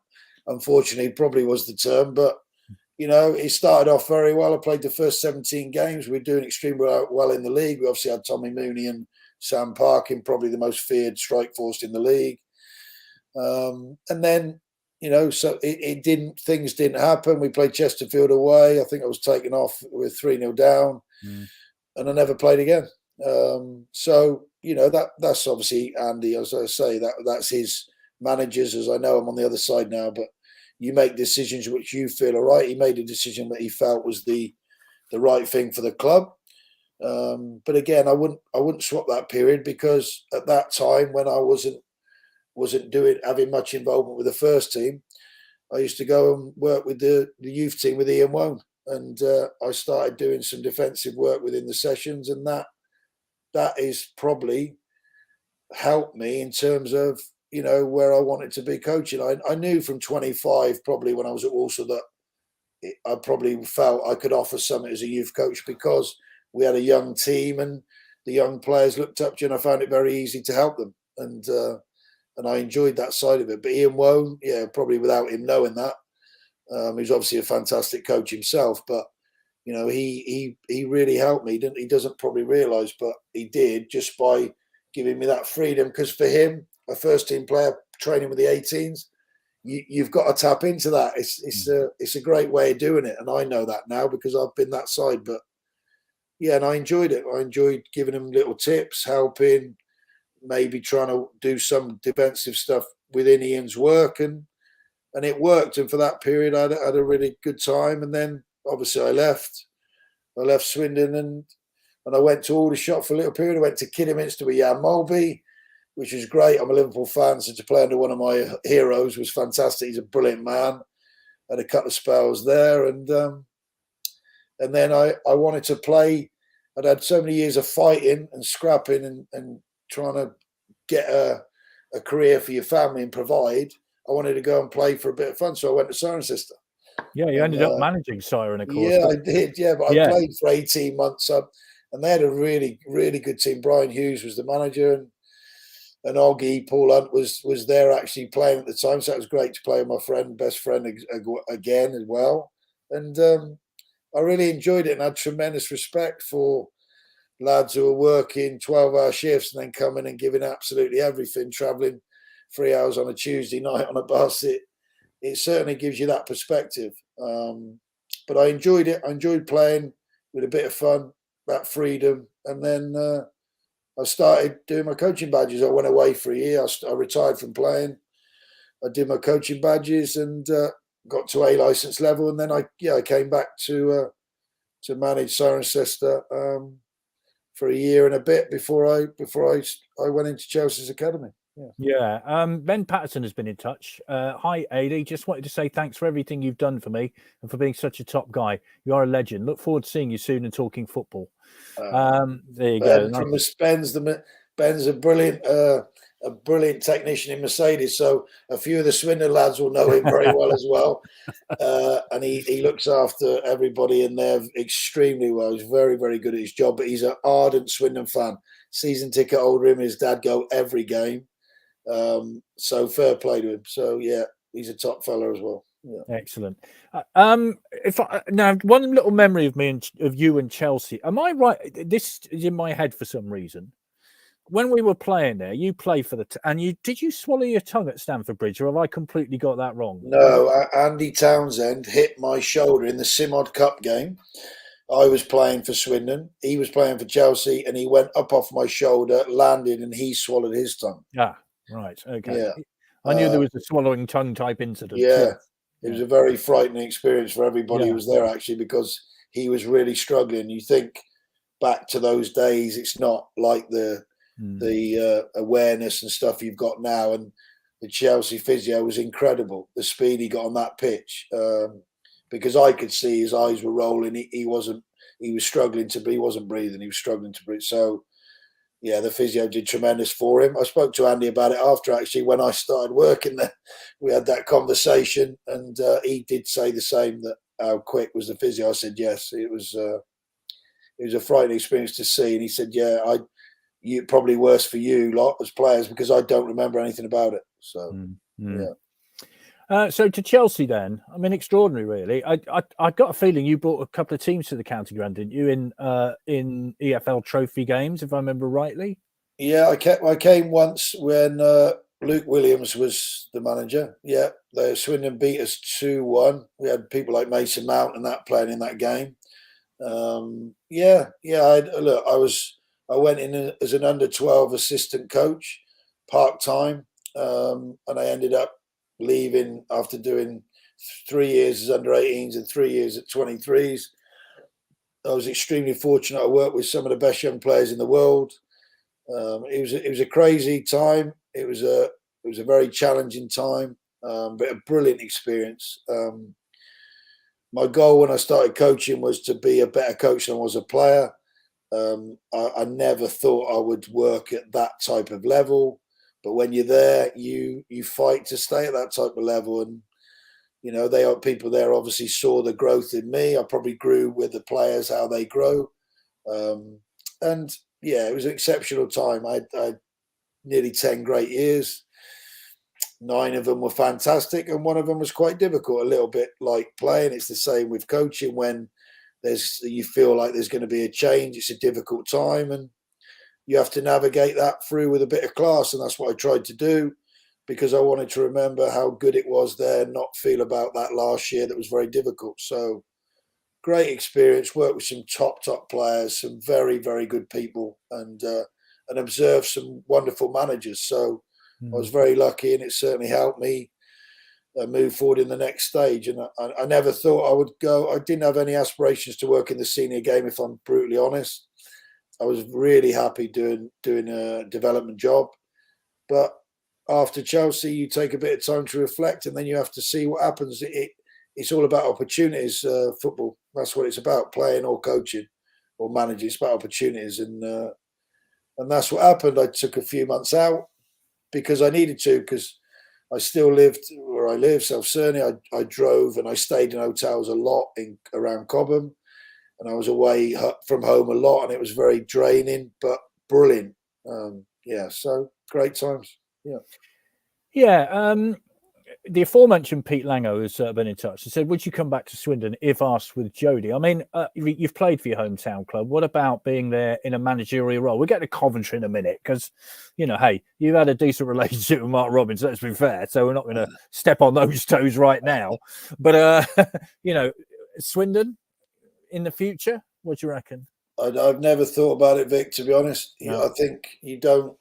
unfortunately probably was the term. But it started off very well. I played the first 17 games. We were doing extremely well in the league. We obviously had Tommy Mooney and Sam Parkin, probably the most feared strike force in the league. And then, so things didn't happen. We played Chesterfield away. I think I was taken off with 3-0 down, and I never played again. So that's obviously Andy, as I say, that's his managers, as I know I'm on the other side now. But you make decisions which you feel are right. He made a decision that he felt was the right thing for the club. But again, I wouldn't swap that period, because at that time, when I wasn't having much involvement with the first team, I used to go and work with the youth team with Ian Wone, and I started doing some defensive work within the sessions, and that is probably helped me in terms of where I wanted to be coaching. I knew from 25, probably when I was at Walsall, that I probably felt I could offer something as a youth coach, because we had a young team and the young players looked up to you, and I found it very easy to help them. And I enjoyed that side of it. But Ian Wone, probably without him knowing that, he's obviously a fantastic coach himself. But he really helped me. He doesn't probably realise, but he did, just by giving me that freedom. Because for him, a first team player training with the 18s, you've got to tap into that. It's a great way of doing it, and I know that now because I've been that side. But and I enjoyed it. I enjoyed giving him little tips, helping, maybe trying to do some defensive stuff within Ian's work, and it worked. And for that period, I had a really good time. And then obviously I left Swindon, and I went to Aldershot for a little period. I went to Kidderminster with Jan Mulby. which was great. I'm a Liverpool fan, so to play under one of my heroes was fantastic. He's a brilliant man. Had a couple of spells there, and then I wanted to play. I'd had so many years of fighting and scrapping and trying to get a career for your family and provide. I wanted to go and play for a bit of fun, so I went to Cirencester. Yeah, you ended up managing Siren, of course. Yeah, I did. Yeah, but I played for 18 months up, and they had a really, really good team. Brian Hughes was the manager, and Oggy, Paul Hunt was there actually playing at the time. So it was great to play with my friend, best friend again as well. And I really enjoyed it and had tremendous respect for lads who are working 12-hour shifts and then coming and giving absolutely everything, travelling 3 hours on a Tuesday night on a bus. It certainly gives you that perspective. But I enjoyed it. I enjoyed playing with a bit of fun, that freedom. And then I started doing my coaching badges. I went away for a year. I retired from playing. I did my coaching badges and got to A license level. And then I came back to manage Cirencester for a year and a bit before I went into Chelsea's academy. Yeah. Ben Patterson has been in touch. Hi, Adi. Just wanted to say thanks for everything you've done for me and for being such a top guy. You are a legend. Look forward to seeing you soon and talking football. There you go. Ben's a brilliant technician in Mercedes. So a few of the Swindon lads will know him very well as well. And he looks after everybody in there extremely well. He's very, very good at his job. But he's an ardent Swindon fan. Season ticket holder. Him and his dad go every game. So fair play to him. So yeah, he's a top fella as well. Yeah. Excellent. Now one little memory of me of you and Chelsea. Am I right? This is in my head for some reason. When we were playing there, you played for did you swallow your tongue at Stamford Bridge, or have I completely got that wrong? No, Andy Townsend hit my shoulder in the Simod Cup game. I was playing for Swindon. He was playing for Chelsea, and he went up off my shoulder, landed, and he swallowed his tongue. Ah, right. Okay. Yeah. I knew there was a swallowing tongue type incident. Yeah. It was a very frightening experience for everybody who was there, actually, because he was really struggling. You think back to those days, it's not like the awareness and stuff you've got now. And the Chelsea physio was incredible. The speed he got on that pitch, because I could see his eyes were rolling. He was struggling to breathe. He wasn't breathing. He was struggling to breathe. So, yeah, the physio did tremendous for him. I spoke to Andy about it after, actually, when I started working there. We had that conversation, and he did say the same, that how quick was the physio. I said, yes, it was a frightening experience to see. And he said, yeah, probably worse for you lot as players, because I don't remember anything about it. So, yeah. So to Chelsea then, I mean, extraordinary, really. I got a feeling you brought a couple of teams to the county ground, didn't you, in EFL trophy games, if I remember rightly? Yeah, I came once when Luke Williams was the manager. Yeah, the Swindon beat us 2-1. We had people like Mason Mount and that playing in that game. I went in as an under-12 assistant coach, part-time, and I ended up leaving after doing 3 years as under-18s and 3 years at 23s. I was extremely fortunate. I worked with some of the best young players in the world. It was a crazy time. It was a very challenging time, but a brilliant experience. My goal when I started coaching was to be a better coach than I was a player. I never thought I would work at that type of level, but when you're there, you fight to stay at that type of level. And you know, people there obviously saw the growth in me. I probably grew with the players, how they grow, and yeah, it was an exceptional time. I had nearly 10 great years. 9 of them were fantastic, and 1 of them was quite difficult. A little bit like playing. It's the same with coaching. When you feel like there's going to be a change, it's a difficult time, and you have to navigate that through with a bit of class. And that's what I tried to do, because I wanted to remember how good it was there, not feel about that last year that was very difficult. So great experience, worked with some top players, some very, very good people, and observed some wonderful managers. So I was very lucky, and it certainly helped me move forward in the next stage. And I never thought I would go. I didn't have any aspirations to work in the senior game, if I'm brutally honest. I was really happy doing a development job. But after Chelsea, you take a bit of time to reflect, and then you have to see what happens. It's all about opportunities. Football, that's what it's about: playing or coaching or managing. It's about opportunities, and that's what happened. I took a few months out because I needed to, because I still lived where I live, South Cerney. I drove and I stayed in hotels a lot around Cobham, and I was away from home a lot, and it was very draining, but brilliant. So great times. Yeah. The aforementioned Pete Lango has been in touch and said, would you come back to Swindon if asked with Jody? I mean, you've played for your hometown club. What about being there in a managerial role? We'll get to Coventry in a minute because, hey, you've had a decent relationship with Mark Robbins, let's be fair. So we're not going to step on those toes right now. But, Swindon in the future, what do you reckon? I've never thought about it, Vic, to be honest. No. I think you don't.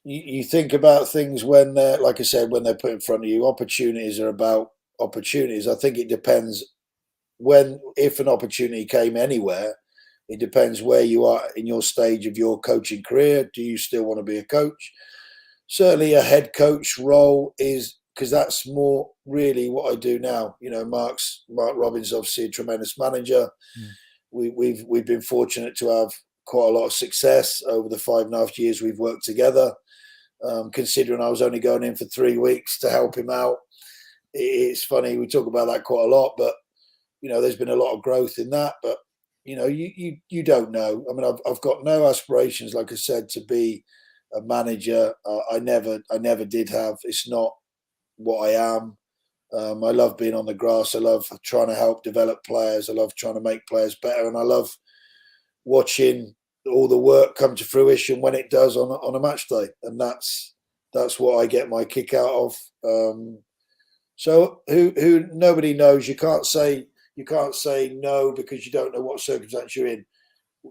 You think about things when they're, like I said, when they're put in front of you. Opportunities are about opportunities. I think it depends if an opportunity came anywhere, it depends where you are in your stage of your coaching career. Do you still want to be a coach? Certainly a head coach role is, because that's more really what I do now. Mark Robbins, obviously a tremendous manager. We've been fortunate to have quite a lot of success over the 5.5 years we've worked together. Considering I was only going in for 3 weeks to help him out, it's funny, we talk about that quite a lot, but there's been a lot of growth in that. But you don't know. I mean, I've got no aspirations, like I said, to be a manager. I never did have. It's not what I am. I love being on the grass. I love trying to help develop players. I love trying to make players better, and I love watching all the work come to fruition when it does on a match day, and that's what I get my kick out of. So who nobody knows. You can't say no because you don't know what circumstance you're in.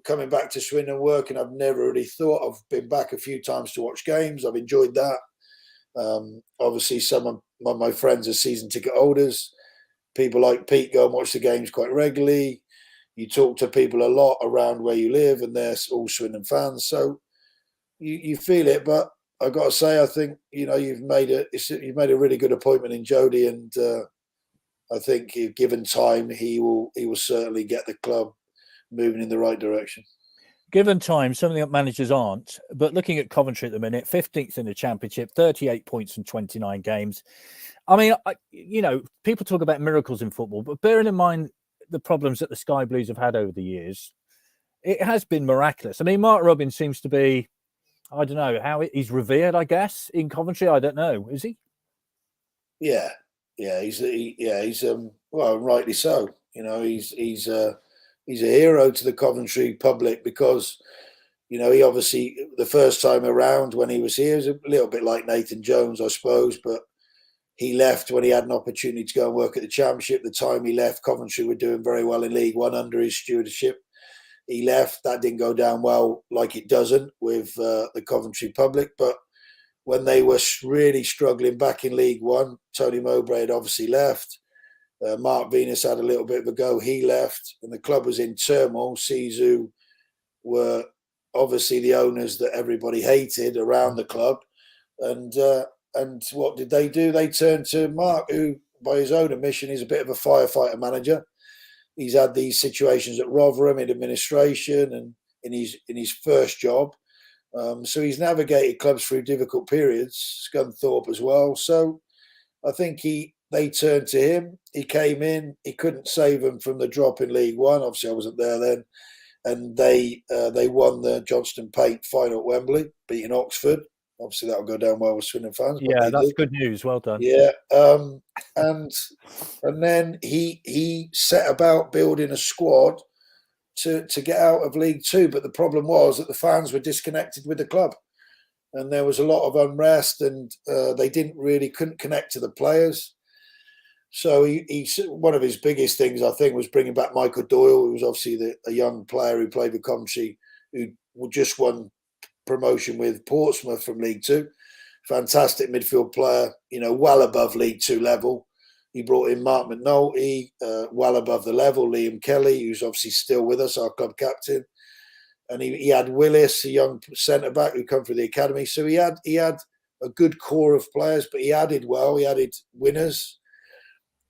Coming back to Swindon working, I've never really thought. I've been back a few times to watch games. I've enjoyed that. Obviously, some of my friends are season ticket holders. People like Pete go and watch the games quite regularly. You talk to people a lot around where you live, and they're all Swindon fans. So you feel it. But I got to say, I think you've made a really good appointment in Jody, and I think if given time, he will certainly get the club moving in the right direction. Given time, some of the managers aren't. But looking at Coventry at the minute, 15th in the Championship, 38 points from 29 games. I mean, people talk about miracles in football, but bearing in mind the problems that the Sky Blues have had over the years, it has been miraculous. I mean, Mark Robbins seems to be, I don't know how he's revered, I guess, in Coventry. I don't know. Is he? Yeah. He's well, rightly so. He's a hero to the Coventry public because, he obviously, the first time around when he was here, was a little bit like Nathan Jones, I suppose, but he left when he had an opportunity to go and work at the Championship. The time he left, Coventry were doing very well in League One under his stewardship. He left. That didn't go down well, like it doesn't with the Coventry public. But when they were really struggling back in League One, Tony Mowbray had obviously left. Mark Venus had a little bit of a go. He left, and the club was in turmoil. Sisu were obviously the owners that everybody hated around the club, and what did they do? They turned to Mark, who, by his own admission, is a bit of a firefighter manager. He's had these situations at Rotherham in administration and in his first job. So he's navigated clubs through difficult periods, Scunthorpe as well. So I think they turned to him. He came in. He couldn't save them from the drop in League One. Obviously, I wasn't there then. And they won the Johnston Paint final at Wembley, beating Oxford. Obviously, that'll go down well with Swindon fans. Yeah, that's good news. Well done. Yeah, and then he set about building a squad to get out of League Two. But the problem was that the fans were disconnected with the club, and there was a lot of unrest, and they couldn't connect to the players. So he one of his biggest things, I think, was bringing back Michael Doyle, who was obviously a young player who played with Coventry, who just won promotion with Portsmouth from League Two. Fantastic midfield player, well above League Two level. He brought in Mark McNulty, well above the level. Liam Kelly, who's obviously still with us, our club captain, and he had Willis, a young centre back who come through the academy. So he had a good core of players, but he added well. He added winners.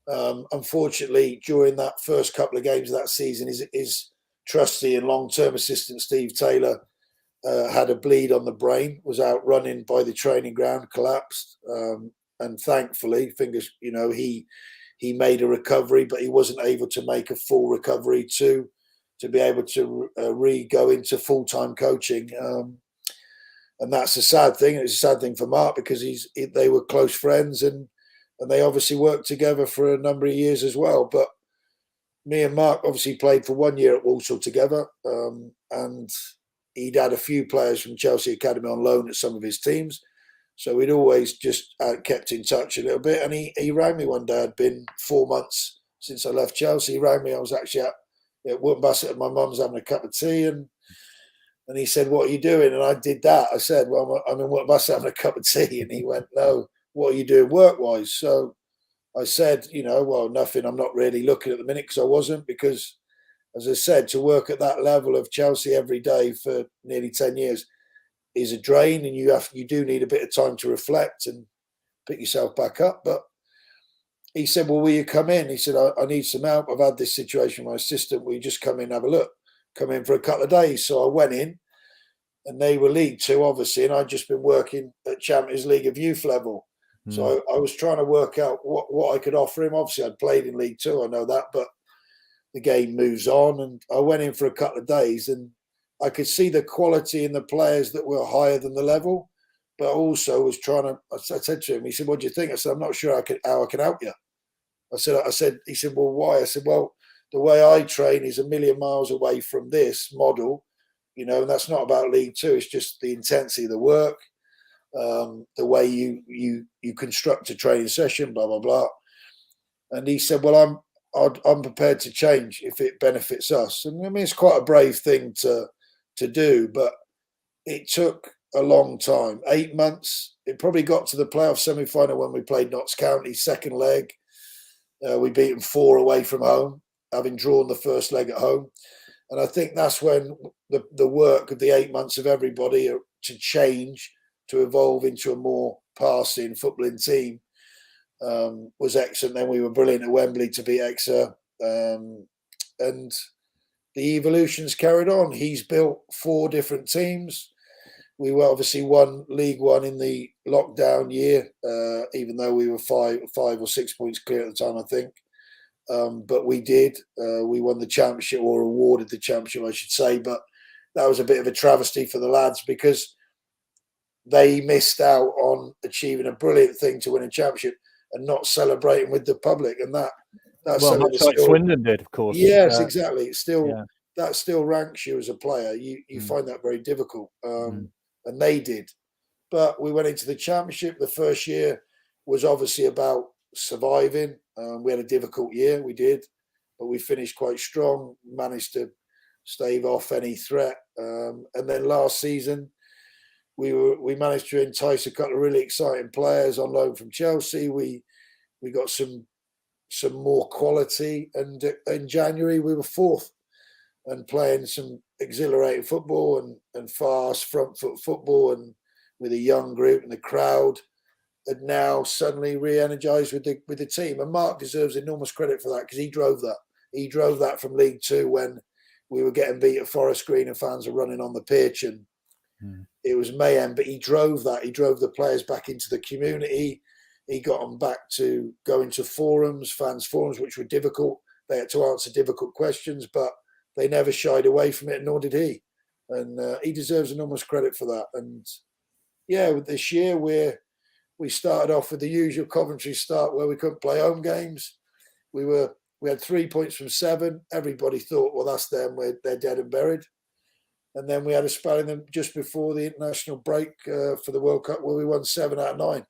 Unfortunately, during that first couple of games of that season, his trusty and long-term assistant Steve Taylor had a bleed on the brain, was out running by the training ground, collapsed, and thankfully, he made a recovery, but he wasn't able to make a full recovery to be able to go into full-time coaching. And that's a sad thing. It's a sad thing for Mark because they were close friends and they obviously worked together for a number of years as well. But me and Mark obviously played for 1 year at Walsall together, and he'd had a few players from Chelsea Academy on loan at some of his teams. So we'd always just kept in touch a little bit. And he rang me one day. It'd been 4 months since I left Chelsea. He rang me. I was actually at Wootton Bassett at my mum's having a cup of tea. And he said, "What are you doing?" And I did that. I said, "Well, I'm in Wootton Bassett having a cup of tea." And he went, "No, what are you doing work-wise?" So I said, "Well, nothing. I'm not really looking at the minute," because I wasn't. Because, as I said, to work at that level of Chelsea every day for nearly 10 years is a drain, and you do need a bit of time to reflect and pick yourself back up. But he said, "Well, will you come in?" He said, I need some help. I've had this situation with my assistant. Will you just come in and have a look? Come in for a couple of days. So I went in, and they were League Two, obviously, and I'd just been working at Champions League of youth level. So I was trying to work out what I could offer him. Obviously, I'd played in League Two, I know that, but the game moves on. And I went in for a couple of days, and I could see the quality in the players that were higher than the level, but also was trying to. I said to him, he said, "What do you think?" I said, "I'm not sure how I can help you." He said, "Well, why?" I said, "Well, the way I train is a million miles away from this model, and that's not about League Two. It's just the intensity of the work, the way you construct a training session, blah blah blah." And he said, "Well, I'm prepared to change if it benefits us." And I mean, it's quite a brave thing to do, but it took a long time, 8 months. It probably got to the playoff semi-final when we played Notts County, second leg. We beat them 4 away from home, having drawn the first leg at home. And I think that's when the work of the 8 months of everybody to change, to evolve into a more passing footballing team was excellent. Then we were brilliant at Wembley to beat Exeter. And the evolution's carried on. He's built 4 different teams. We were obviously won League One in the lockdown year, even though we were 5 or 6 points clear at the time, I think. But we did. We won the championship, or awarded the championship, I should say. But that was a bit of a travesty for the lads because they missed out on achieving a brilliant thing to win a championship and not celebrating with the public. And that's well, much like Swindon did, of course. Yes, exactly. It's still that still ranks you as a player. You find that very difficult, and they did. But we went into the championship. The first year was obviously about surviving. We had a difficult year, we did, but we finished quite strong. Managed to stave off any threat, and then last season we managed to entice a couple of really exciting players on loan from Chelsea. We got some more quality, and in January we were 4th and playing some exhilarating football and fast front foot football, and with a young group, and the crowd had now suddenly re-energized with the team. And Mark deserves enormous credit for that because he drove that. He drove that from League Two when we were getting beat at Forest Green and fans were running on the pitch and it was mayhem. But he drove that. He drove the players back into the community. He got them back to going to forums, fans forums, which were difficult. They had to answer difficult questions, but they never shied away from it, nor did he. And he deserves enormous credit for that. And yeah, with this year we started off with the usual Coventry start where we couldn't play home games. We had 3 points from 7. Everybody thought, well, that's them. They're dead and buried. And then we had a spell in them just before the international break for the World Cup where we won 7 out of 9.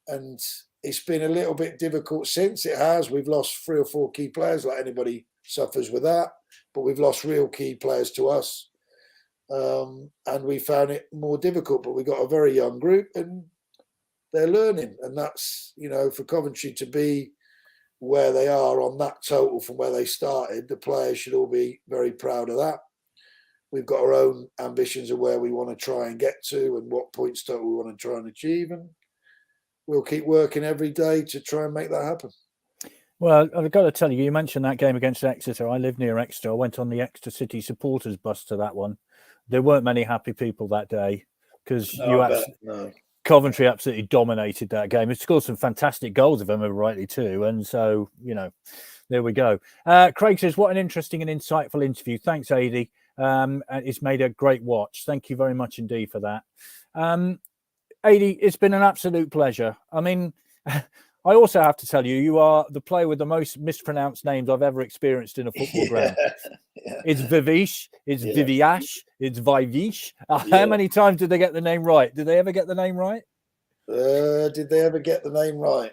And it's been a little bit difficult since. It has. We've lost 3 or 4 key players, like anybody suffers with that. But we've lost real key players to us. And we found it more difficult. But we got a very young group and they're learning. And that's, for Coventry to be where they are on that total from where they started, the players should all be very proud of that. we've got our own ambitions of where we want to try and get to and what points total we want to try and achieve, and we'll keep working every day to try and make that happen. Well, I've got to tell you, you mentioned that game against Exeter. I live near Exeter. I went on the Exeter City supporters bus to that one. There weren't many happy people that day because Coventry absolutely dominated that game. It scored some fantastic goals, if I remember rightly, too. And so, there we go. Craig says, what an interesting and insightful interview. Thanks, Adi. It's made a great watch. Thank you very much indeed for that. Adi, it's been an absolute pleasure. I mean, I also have to tell you, you are the player with the most mispronounced names I've ever experienced in a football ground. Yeah. It's Viveash, it's Viveash, it's Viveash. How many times did they get the name right? Did they ever get the name right? Did they ever get the name right?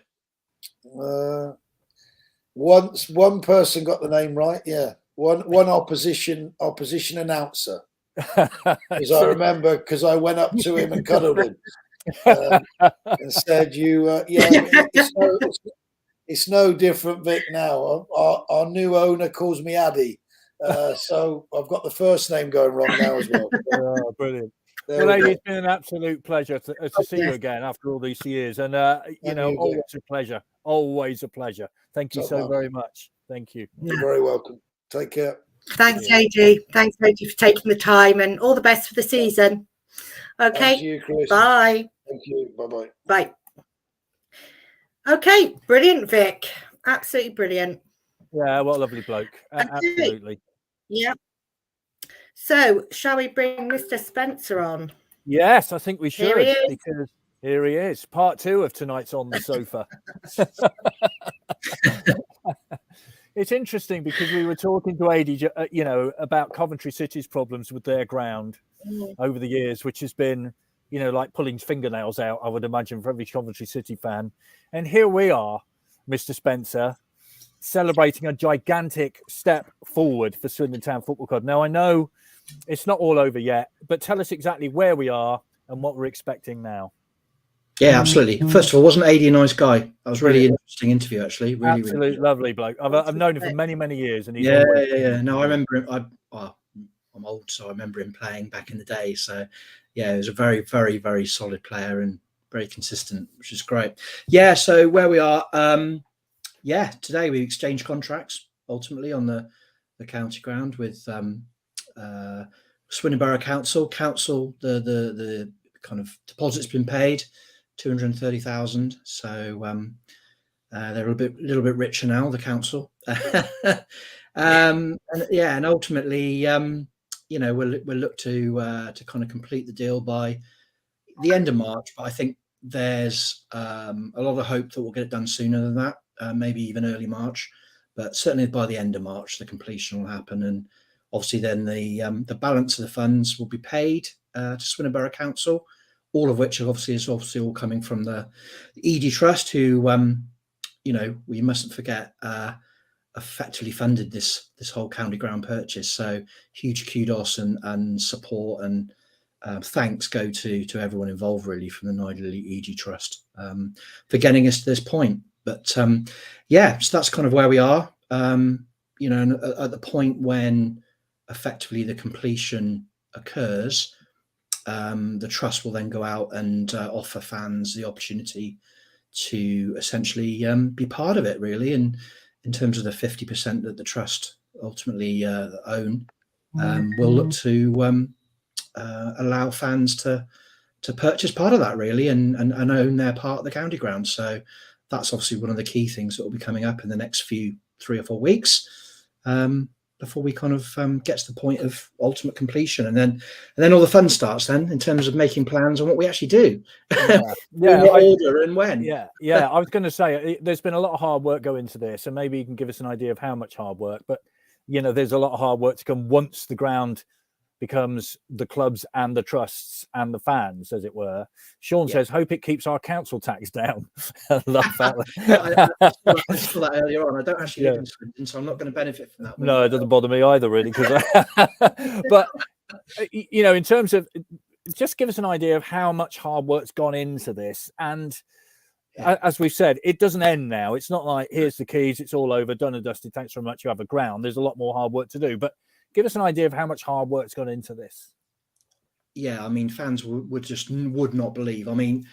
Once one person got the name right. Yeah, one opposition announcer. Because I remember, because I went up to him and cuddled him. And said, it's no different, Vic, now. Our new owner calls me Adi. So I've got the first name going wrong now as well. Oh, brilliant. Well, Adi, it's been an absolute pleasure to see you again after all these years. And, always a pleasure. Always a pleasure. Thank you so very much. Thank you. You're very welcome. Take care. Thanks, Adi. Thanks, Adi, for taking the time, and all the best for the season. Okay. Thank you, Chris. Bye. Thank you. Bye-bye. Bye. Okay. Brilliant, Vic. Absolutely brilliant. Yeah, what a lovely bloke. Okay. Absolutely. Yeah. So, shall we bring Mr. Spencer on? Yes, I think we should. Here he is. Because here he is. Part 2 of tonight's On the Sofa. It's interesting because we were talking to Adi, about Coventry City's problems with their ground over the years, which has been, like pulling fingernails out, I would imagine, for every Coventry City fan. And here we are, Mr. Spencer, celebrating a gigantic step forward for Swindon Town Football Club. Now, I know it's not all over yet, but tell us exactly where we are and what we're expecting now. Yeah, absolutely. First of all, wasn't Adi a nice guy? That was really interesting interview, actually. Really, absolutely really lovely bloke. I've known him for many, many years, and he's yeah. No, I remember him. I'm old, so I remember him playing back in the day. So, yeah, he was a very, very, very solid player and very consistent, which is great. Yeah. So where we are, today we exchanged contracts ultimately on the county ground with Swindon Borough Council. The kind of deposit's been paid. 230,000. So they're a little bit richer now, the council. And ultimately, we'll look to kind of complete the deal by the end of March. But I think there's a lot of hope that we'll get it done sooner than that, maybe even early March. But certainly by the end of March, the completion will happen, and obviously then the balance of the funds will be paid to Swindon Borough Council. All of which is all coming from the Adi Trust, who, we mustn't forget, effectively funded this whole county ground purchase. So huge kudos and support and thanks go to everyone involved, really, from the Nigel Adi Trust for getting us to this point. But so that's kind of where we are. And at the point when effectively the completion occurs. The trust will then go out and offer fans the opportunity to essentially be part of it, really. And in terms of the 50% that the trust ultimately own, we'll look to allow fans to purchase part of that, really, and own their part of the county ground. So that's obviously one of the key things that will be coming up in the next 3 or 4 weeks. Before we kind of get to the point of ultimate completion, and then all the fun starts then in terms of making plans on what we actually do, order and when. I was going to say there's been a lot of hard work go into this, and maybe you can give us an idea of how much hard work. But there's a lot of hard work to come once the ground becomes the clubs and the trusts and the fans, as it were. Sean says, hope it keeps our council tax down. I love that. I saw that earlier on. I don't actually live in Swindon, so I'm not going to benefit from that. No, it doesn't bother me either, really. But, in terms of, just give us an idea of how much hard work's gone into this. And as we've said, it doesn't end now. It's not like, here's the keys, it's all over, done and dusted, thanks very much, you have a ground. There's a lot more hard work to do. But Give us an idea of how much hard work's gone into this. Yeah, I mean, fans would not believe. I mean,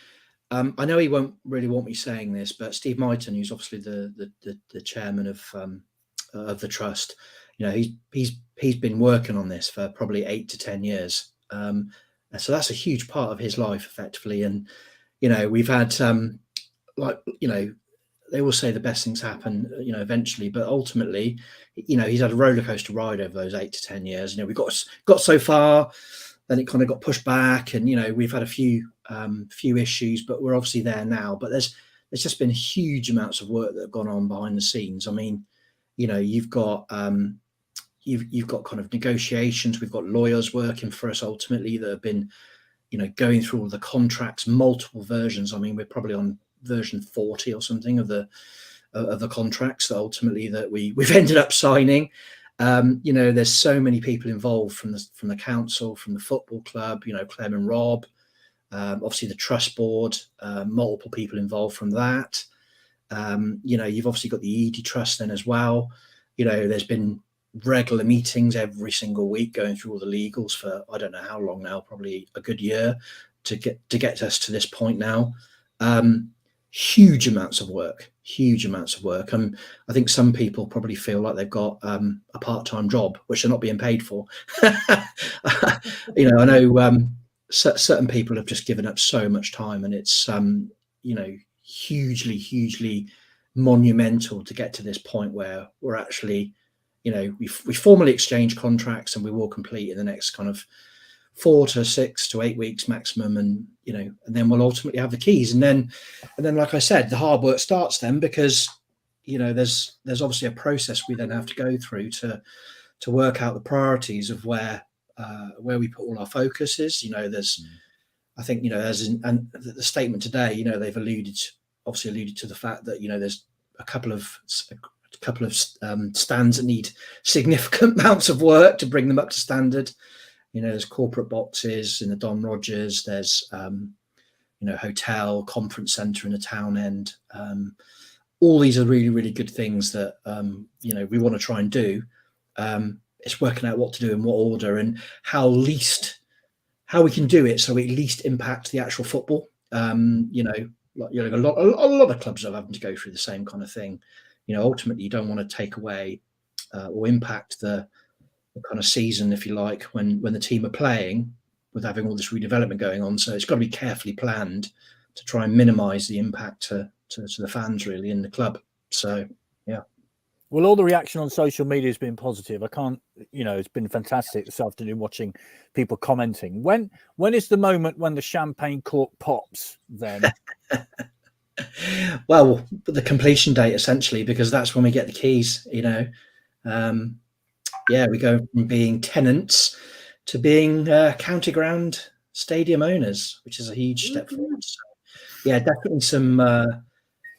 I know he won't really want me saying this, but Steve Myton, who's obviously the chairman of the trust, you know, he's been working on this for probably 8 to 10 years. So that's a huge part of his life, effectively. And you know, we've had like, you know, they will say the best things happen, you know, eventually, but ultimately, you know, he's had a roller coaster ride over those 8 to 10 years. You know, we got so far, then it kind of got pushed back, and you know, we've had a few issues, but we're obviously there now. But there's just been huge amounts of work that have gone on behind the scenes. I mean, you know, you've got you've got kind of negotiations. We've got lawyers working for us ultimately that have been, you know, going through all the contracts, multiple versions. I mean, we're probably on version 40 or something of the contracts that ultimately that we've ended up signing. You know, there's so many people involved from the council, from the football club, you know, Clem and Rob, obviously the trust board, multiple people involved from that. You know, you've obviously got the Adi Trust then as well. You know, there's been regular meetings every single week going through all the legals for I don't know how long now, probably a good year to get us to this point now. Huge amounts of work. I think some people probably feel like they've got a part-time job which they're not being paid for. You know, I know certain people have just given up so much time, and it's you know, hugely monumental to get to this point where we're actually, you know, we formally exchange contracts and we will complete in the next kind of 4 to 6 to 8 weeks maximum, and you know, and then we'll ultimately have the keys, and then like I said, the hard work starts then, because you know, there's obviously a process we then have to go through to work out the priorities of where we put all our focus is. You know, there's I think, you know, and the statement today, you know, they've alluded to the fact that, you know, there's a couple of stands that need significant amounts of work to bring them up to standard. You know, there's corporate boxes in the Don Rogers, there's you know, hotel, conference centre in the town end. All these are really good things that you know, we want to try and do. It's working out what to do in what order and how we can do it so it least impacts the actual football. You know, like, you know, a lot of clubs are having to go through the same kind of thing. You know, ultimately, you don't want to take away or impact the kind of season, if you like, when the team are playing, with having all this redevelopment going on. So it's got to be carefully planned to try and minimise the impact to the fans really in the club. So yeah. Well, all the reaction on social media has been positive. I can't, you know, it's been fantastic this afternoon watching people commenting. When is the moment when the champagne cork pops then? Well, the completion date essentially, because that's when we get the keys, you know. Yeah, we go from being tenants to being county ground stadium owners, which is a huge step forward. So, yeah,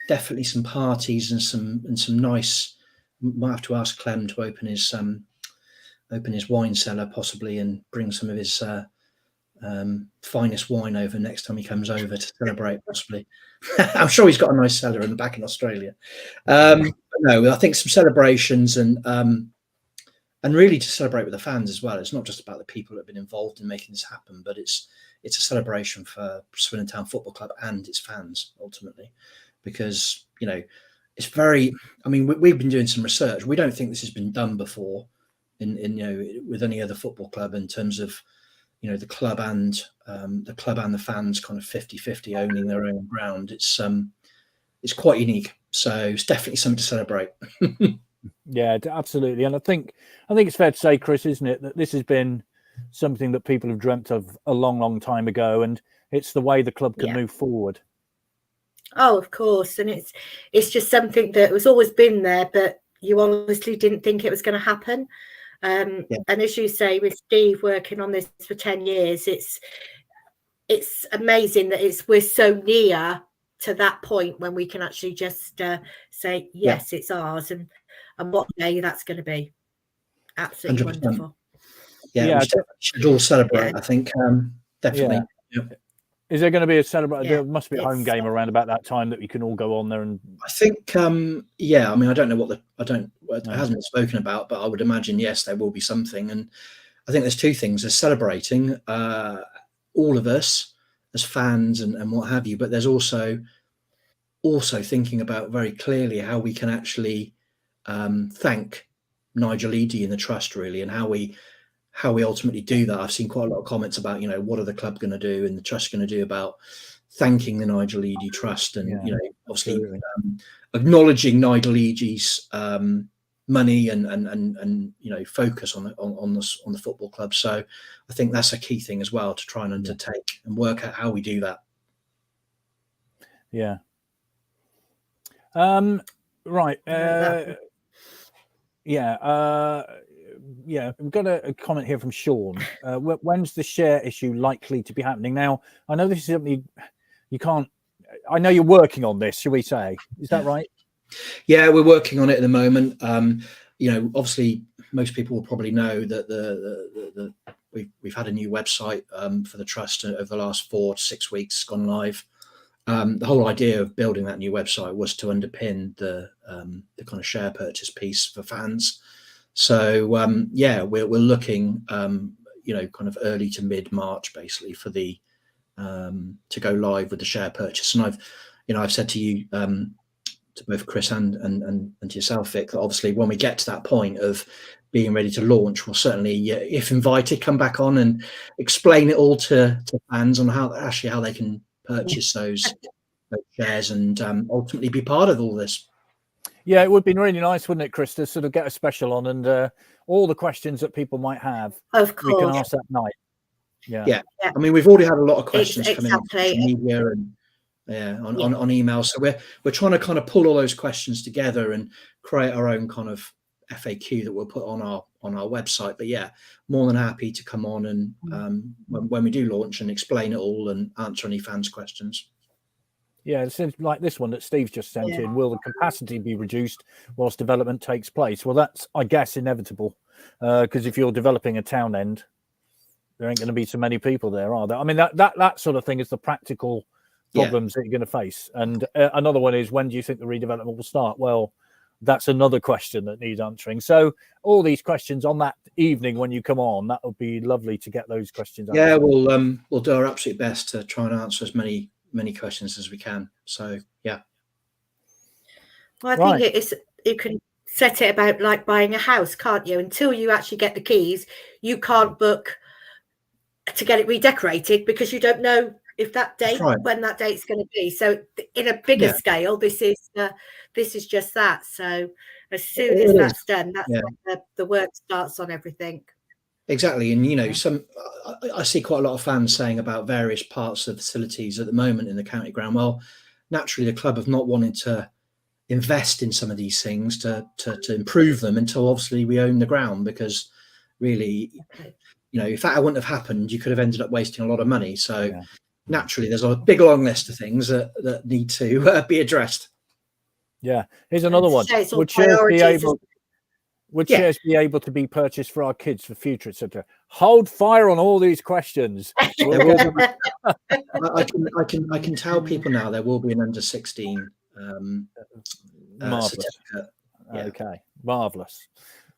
definitely some parties and some nice. Might have to ask Clem to open his wine cellar possibly and bring some of his finest wine over next time he comes over to celebrate possibly. I'm sure he's got a nice cellar in the back in Australia. No, I think some celebrations and really to celebrate with the fans as well. It's not just about the people that have been involved in making this happen, but it's a celebration for Swindon Town Football Club and its fans ultimately, because you know, it's very. I mean, we've been doing some research. We don't think this has been done before in you know, with any other football club in terms of, you know, the club and the fans kind of 50-50 owning their own ground. It's quite unique. So it's definitely something to celebrate. Yeah, absolutely. And I think it's fair to say, Chris, isn't it, that this has been something that people have dreamt of a long time ago, and it's the way the club can move forward. Oh, of course. And it's just something that has always been there, but you honestly didn't think it was going to happen. And as you say, with Steve working on this for 10 years, it's amazing that we're so near to that point when we can actually just say, yes, it's ours, and what day that's going to be. Absolutely 100%. wonderful. Yeah, we should all celebrate, I think. Definitely. Yeah. Is there going to be a celebration? Yeah, There must be a home game around about that time that we can all go on there and. I think, yeah. I mean, I don't know it No. hasn't been spoken about, but I would imagine yes, there will be something. And I think there's two things: there's celebrating all of us as fans and what have you, but there's also thinking about very clearly how we can actually thank Nigel Eady and the trust, really, and how we ultimately do that. I've seen quite a lot of comments about, what are the club going to do and the trust going to do about thanking the Nigel Eady Trust, and obviously acknowledging Nigel Eady's money and focus on the football club. So I think that's a key thing as well to try and undertake and work out how we do that. Yeah. Right. Yeah, we've got a comment here from Sean. When's the share issue likely to be happening? Now, I know this is something you can't. I know you're working on this. Shall we say? Is that right? Yeah, we're working on it at the moment. Obviously, most people will probably know that we've had a new website for the trust over the last 4 to 6 weeks, gone live. The whole idea of building that new website was to underpin the kind of share purchase piece for fans. So we're looking kind of early to mid March basically for the to go live with the share purchase. And I've said to you, to both Chris and to yourself, Vic, that obviously when we get to that point of being ready to launch, we'll certainly, if invited, come back on and explain it all to fans on how they can purchase those shares and ultimately be part of all this. Yeah, it would be really nice, wouldn't it, Chris, to sort of get a special on and all the questions that people might have, of course, we can ask that night. Yeah. I mean, we've already had a lot of questions come in on exactly. social media and on email. So we're trying to kind of pull all those questions together and create our own kind of FAQ that we'll put on our website. But yeah, more than happy to come on and when we do launch and explain it all and answer any fans' questions. Yeah, it seems like this one that Steve's just sent in. Will the capacity be reduced whilst development takes place? Well, that's, I guess, inevitable because if you're developing a town end, there ain't going to be so many people there, are there? I mean, that sort of thing is the practical problems that you're going to face. And another one is, when do you think the redevelopment will start? Well, that's another question that needs answering. So all these questions on that evening when you come on, that would be lovely to get those questions answered. Yeah, we'll do our absolute best to try and answer as many questions as we can. So yeah. Well, I think you can set it about like buying a house, can't you? Until you actually get the keys, you can't book to get it redecorated because you don't know if that date, when that date's going to be. So in a bigger scale, this is just that. So as soon as that's done, that's when the work starts on everything. Exactly. And I see quite a lot of fans saying about various parts of facilities at the moment in the county ground. Well, naturally the club have not wanted to invest in some of these things to improve them until obviously we own the ground, because really, if that wouldn't have happened, you could have ended up wasting a lot of money. So naturally there's a big long list of things that need to be addressed. Yeah. Here's another one. Would shares be able to be purchased for our kids for future, etc.? Hold fire on all these questions. I can tell people now there will be an under 16 certificate. Okay, marvellous.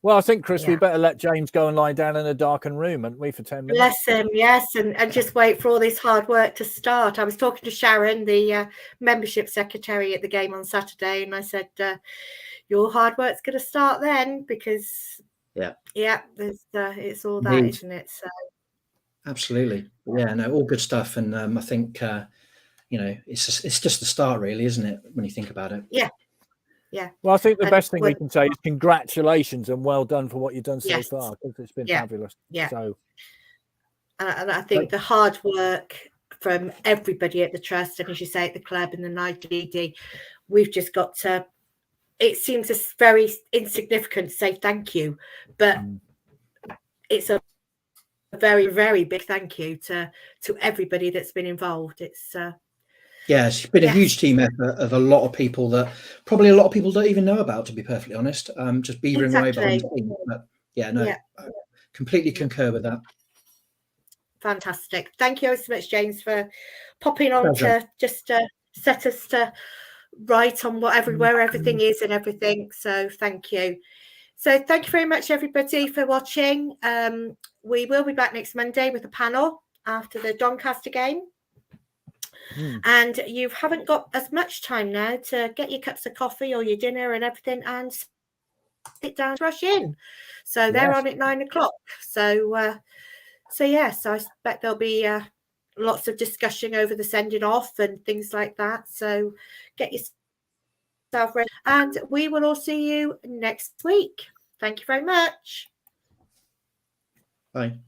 Well, I think, Chris, we better let James go and lie down in a darkened room, haven't we, for 10 minutes? Bless him, yes, and just wait for all this hard work to start. I was talking to Sharon, the membership secretary at the game on Saturday, and I said, your hard work's going to start then, because it's all that, isn't it? So absolutely, all good stuff. And I think it's just the start, really, isn't it, when you think about it? Yeah. Well, I think the best thing we can say is congratulations and well done for what you've done so far, because it's been fabulous. So, and I think the hard work from everybody at the trust, and as you say, at the club and the Nigel Eady, we've just got to. It seems very insignificant to say thank you, but it's a very, very big thank you to everybody that's been involved. It's it's been a huge team effort of a lot of people that probably a lot of people don't even know about, to be perfectly honest. Just beavering away behind the scenes. But I completely concur with that. Fantastic. Thank you so much, James, for popping on Pleasure. to just set us to right on where everything is and everything. So thank you. So thank you very much, everybody, for watching. We will be back next Monday with a panel after the Doncaster game. And you haven't got as much time now to get your cups of coffee or your dinner and everything and sit down, rush in. So they're on at 9 o'clock. So yes, I expect there'll be lots of discussion over the sending off and things like that. So get yourself ready, and we will all see you next week. Thank you very much. Bye.